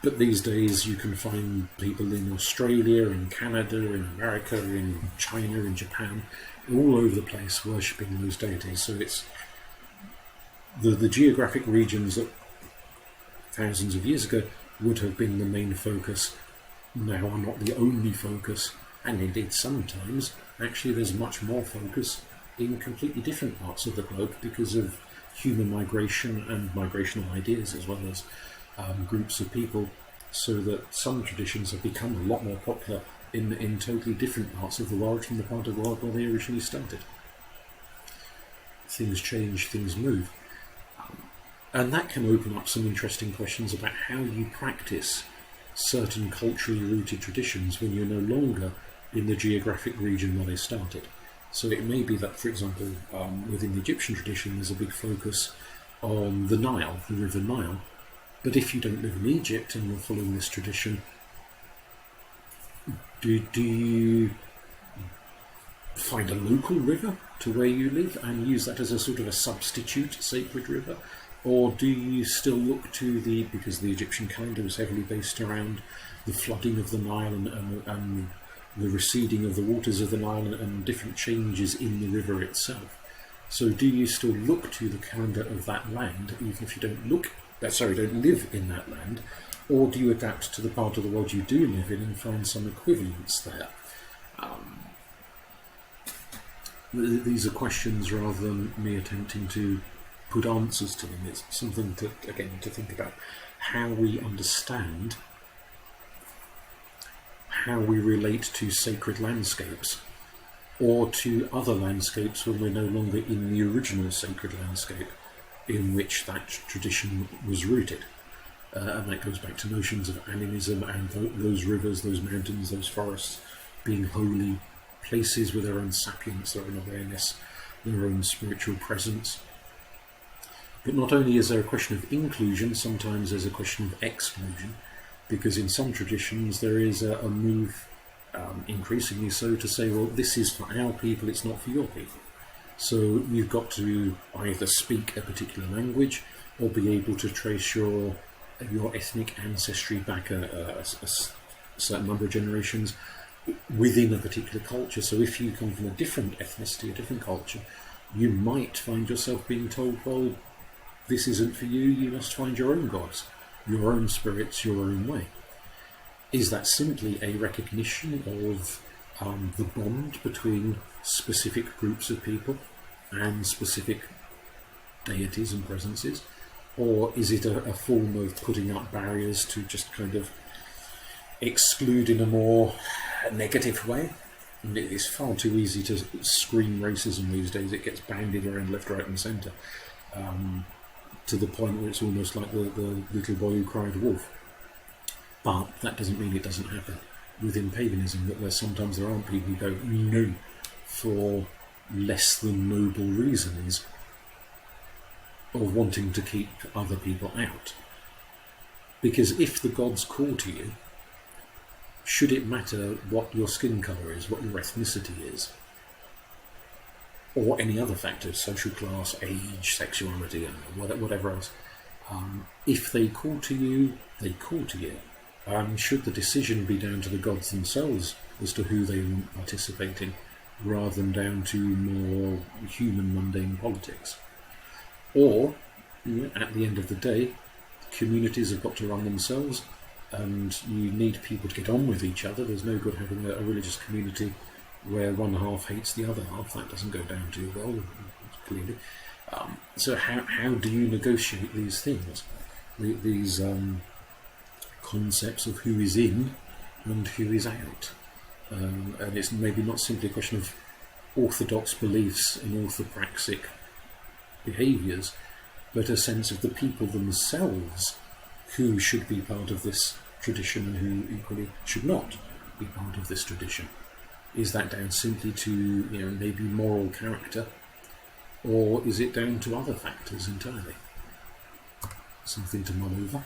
But these days you can find people in Australia, in Canada, in America, in China, in Japan, all over the place worshipping those deities. So it's the geographic regions that thousands of years ago would have been the main focus now are not the only focus, and indeed sometimes actually there's much more focus in completely different parts of the globe because of human migration and migrational ideas, as well as groups of people, so that some traditions have become a lot more popular in totally different parts of the world from the part of the world where they originally started. Things change, things move. And that can open up some interesting questions about how you practice certain culturally rooted traditions when you're no longer in the geographic region where they started. So it may be that, for example, within the Egyptian tradition there's a big focus on the Nile, the River Nile. But if you don't live in Egypt and you're following this tradition, do you find a local river to where you live and use that as a sort of a substitute sacred river? Or do you still look to because the Egyptian calendar was heavily based around the flooding of the Nile and the receding of the waters of the Nile and different changes in the river itself? So do you still look to the calendar of that land, even if you don't live in that land, or do you adapt to the part of the world you do live in and find some equivalence there? These are questions rather than me attempting to put answers to them. It's something to think about how we understand how we relate to sacred landscapes or to other landscapes when we're no longer in the original sacred landscape. in which that tradition was rooted. And that goes back to notions of animism and those rivers, those mountains, those forests being holy places with their own sapience, their own awareness, their own spiritual presence. But not only is there a question of inclusion, sometimes there's a question of exclusion, because in some traditions there is a move, increasingly so, to say, well, this is for our people, it's not for your people. So you've got to either speak a particular language or be able to trace your ethnic ancestry back a certain number of generations within a particular culture. So if you come from a different ethnicity, a different culture, you might find yourself being told, well, this isn't for you, you must find your own gods, your own spirits, your own way. Is that simply a recognition of the bond between specific groups of people and specific deities and presences? Or is it a form of putting up barriers to just kind of exclude in a more negative way? And it is far too easy to scream racism these days. It gets bandied around left, right and centre, to the point where it's almost like the little boy who cried wolf. But that doesn't mean it doesn't happen within paganism, that sometimes there aren't people who go, no, for less than noble reasons of wanting to keep other people out. Because if the gods call to you, should it matter what your skin colour is, what your ethnicity is, or any other factors, social class, age, sexuality, and whatever else, if they call to you, they call to you. Should the decision be down to the gods themselves as to who they want participating, rather than down to more human, mundane politics? Or, at the end of the day, communities have got to run themselves, and you need people to get on with each other. There's no good having a religious community where one half hates the other half. That doesn't go down too well, clearly. So how do you negotiate these things? These concepts of who is in and who is out. And it's maybe not simply a question of orthodox beliefs and orthopraxic behaviours, but a sense of the people themselves who should be part of this tradition and who equally should not be part of this tradition. Is that down simply to maybe moral character, or is it down to other factors entirely? Something to mull over.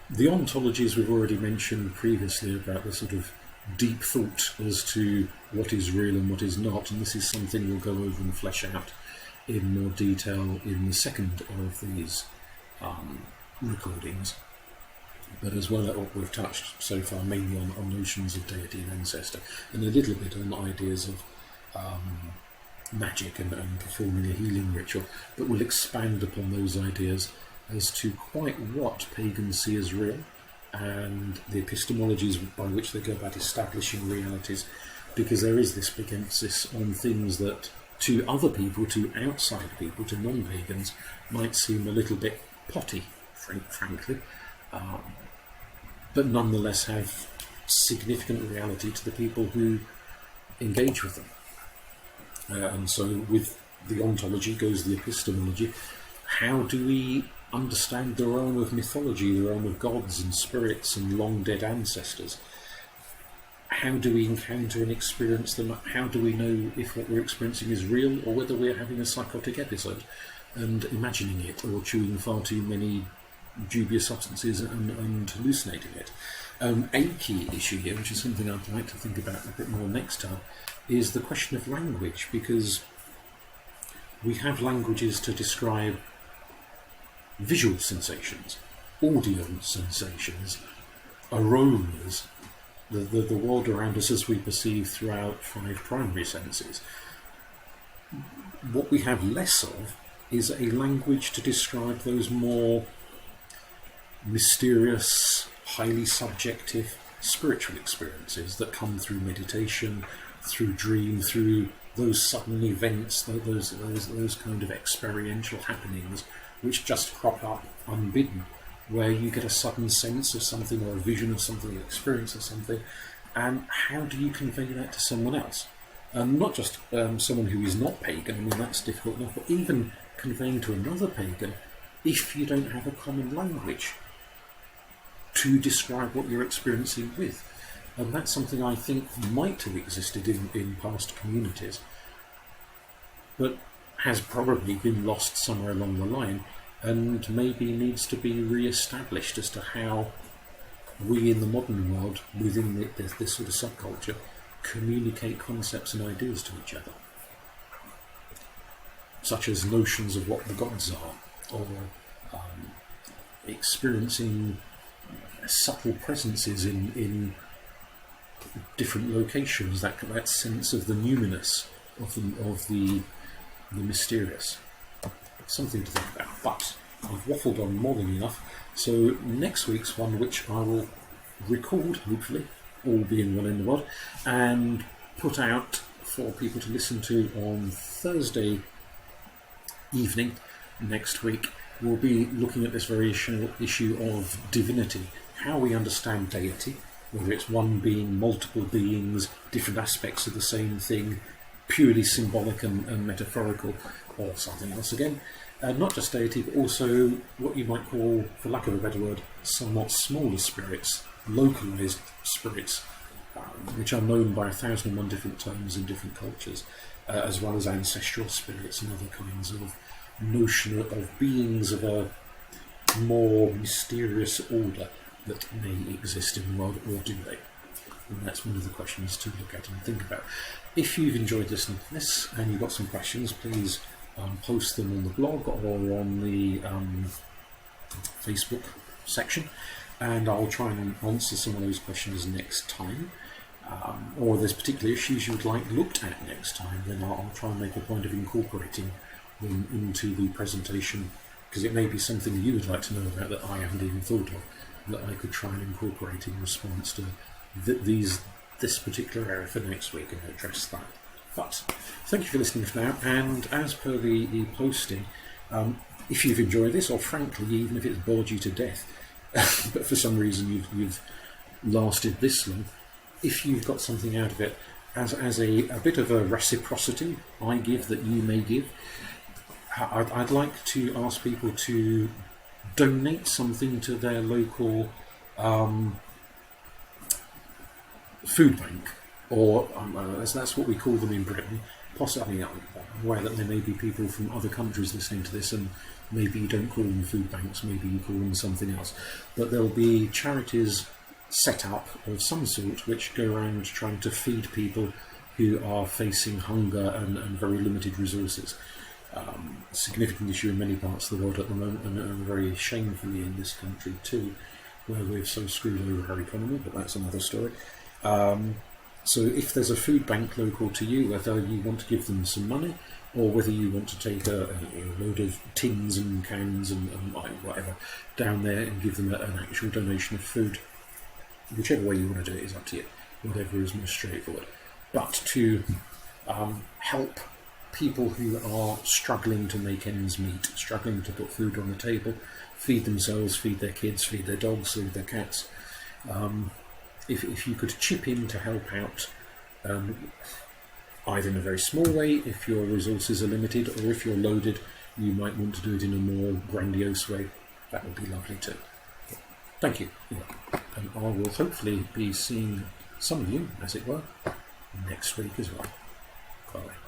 The ontologies we've already mentioned previously about the sort of deep thought as to what is real and what is not, and this is something we'll go over and flesh out in more detail in the second of these recordings. But as well as what we've touched so far, mainly on notions of deity and ancestor, and a little bit on ideas of magic and performing a healing ritual, but we'll expand upon those ideas as to quite what pagans see as real, and the epistemologies by which they go about establishing realities, because there is this big emphasis on things that to other people, to outside people, to non-pagans, might seem a little bit potty, frankly, but nonetheless have significant reality to the people who engage with them. And so with the ontology goes the epistemology. How do we understand the realm of mythology, the realm of gods and spirits and long dead ancestors? How do we encounter and experience them? How do we know if what we're experiencing is real, or whether we're having a psychotic episode and imagining it, or chewing far too many dubious substances and hallucinating it? A key issue here, which is something I'd like to think about a bit more next time, is the question of language, because we have languages to describe visual sensations, audio sensations, aromas, the world around us as we perceive through our 5 primary senses. What we have less of is a language to describe those more mysterious, highly subjective spiritual experiences that come through meditation, through dream, through those sudden events, those kind of experiential happenings which just crop up unbidden, where you get a sudden sense of something, or a vision of something, an experience of something, and how do you convey that to someone else? Not just someone who is not pagan. I mean, that's difficult enough, but even conveying to another pagan if you don't have a common language to describe what you're experiencing with. And that's something I think might have existed in past communities, but has probably been lost somewhere along the line, and maybe needs to be re-established as to how we in the modern world, within this sort of subculture, communicate concepts and ideas to each other, such as notions of what the gods are, or experiencing subtle presences in different locations, that sense of the numinous, of the mysterious. Something to think about. But I've waffled on more than enough, so next week's one, which I will record, hopefully, all being well in the world, and put out for people to listen to on Thursday evening next week, we'll be looking at this very issue of divinity, how we understand deity, whether it's one being, multiple beings, different aspects of the same thing, purely symbolic and metaphorical, or something else again. Not just deity, but also what you might call, for lack of a better word, somewhat smaller spirits, localized spirits, which are known by 1,001 different terms in different cultures, as well as ancestral spirits and other kinds of notion of beings of a more mysterious order that may exist in the world, or do they? And that's one of the questions to look at and think about. If you've enjoyed listening to this and you've got some questions, please post them on the blog or on the Facebook section, and I'll try and answer some of those questions next time. Or if there's particular issues you would like looked at next time, then I'll try and make a point of incorporating them into the presentation, because it may be something you would like to know about that I haven't even thought of, that I could try and incorporate in response to this particular area for next week, and address that. But thank you for listening for now, and as per the posting, if you've enjoyed this, or frankly, even if it's bored you to death, but for some reason you've lasted this long, if you've got something out of it, as a bit of a reciprocity I give that you may give, I'd like to ask people to donate something to their local food bank, or that's what we call them in Britain. Possibly, I'm aware that there may be people from other countries listening to this, and maybe you don't call them food banks, maybe you call them something else. But there'll be charities set up of some sort which go around trying to feed people who are facing hunger and very limited resources. Significant issue in many parts of the world at the moment, and very shamefully in this country too, where we're so screwed over our economy, but that's another story. So if there's a food bank local to you, whether you want to give them some money, or whether you want to take a load of tins and cans and whatever down there and give them an actual donation of food, whichever way you want to do it is up to you, whatever is most straightforward. But to help people who are struggling to make ends meet, struggling to put food on the table, feed themselves, feed their kids, feed their dogs, feed their cats, if you could chip in to help out, either in a very small way if your resources are limited, or if you're loaded you might want to do it in a more grandiose way, that would be lovely too. Thank you. And I will hopefully be seeing some of you, as it were, next week as well. Bye.